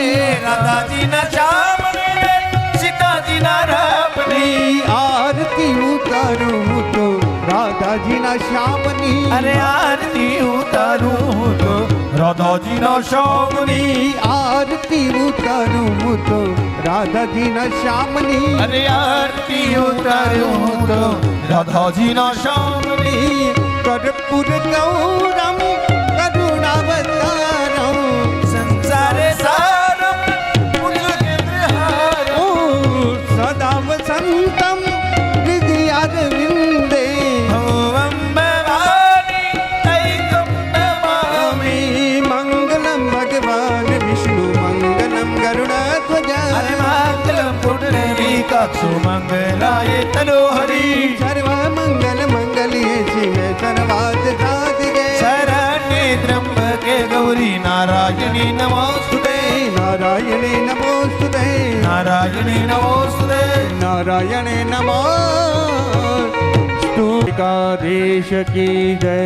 રાધાજીના શ્યામની સીતાજીના રામની આરતી ઉતારું હું તો રાધાજીના શ્યામની અરે આરતી ઉતારું હું તો રાધાજીના શ્યામની આરતી ઉતારું હું તો રાધાજીના શ્યામની અરે આરતી ઉતારું હું તો રાધાજીના શ્યામની કર્પૂર ગૌરમ કરુણાવતારમ સંસારે સારમ પુજ્યહારમ ઓ સદા વસંતમ હૃદયારવિંદે ભવમ ભવાની તૈકમ નમામિ મંગલમ ભગવાન વિષ્ણુ મંગલમ ગરુડધ્વજા અરે મંગલમ પુંડરીકાક્ષો મંગલાય તનોહરી સર્વ મંગલ મંગલ્યે શિવે સર્વાર્થ સાધિકે શરણ્યે ત્રંબકે ગૌરી નારાયણી નમોસ્તુતે નારાયણે નમોસ્તુતે નારાયણી નમોસ્તુતે નારાયણે નમોસ્તુ દેશ કી જય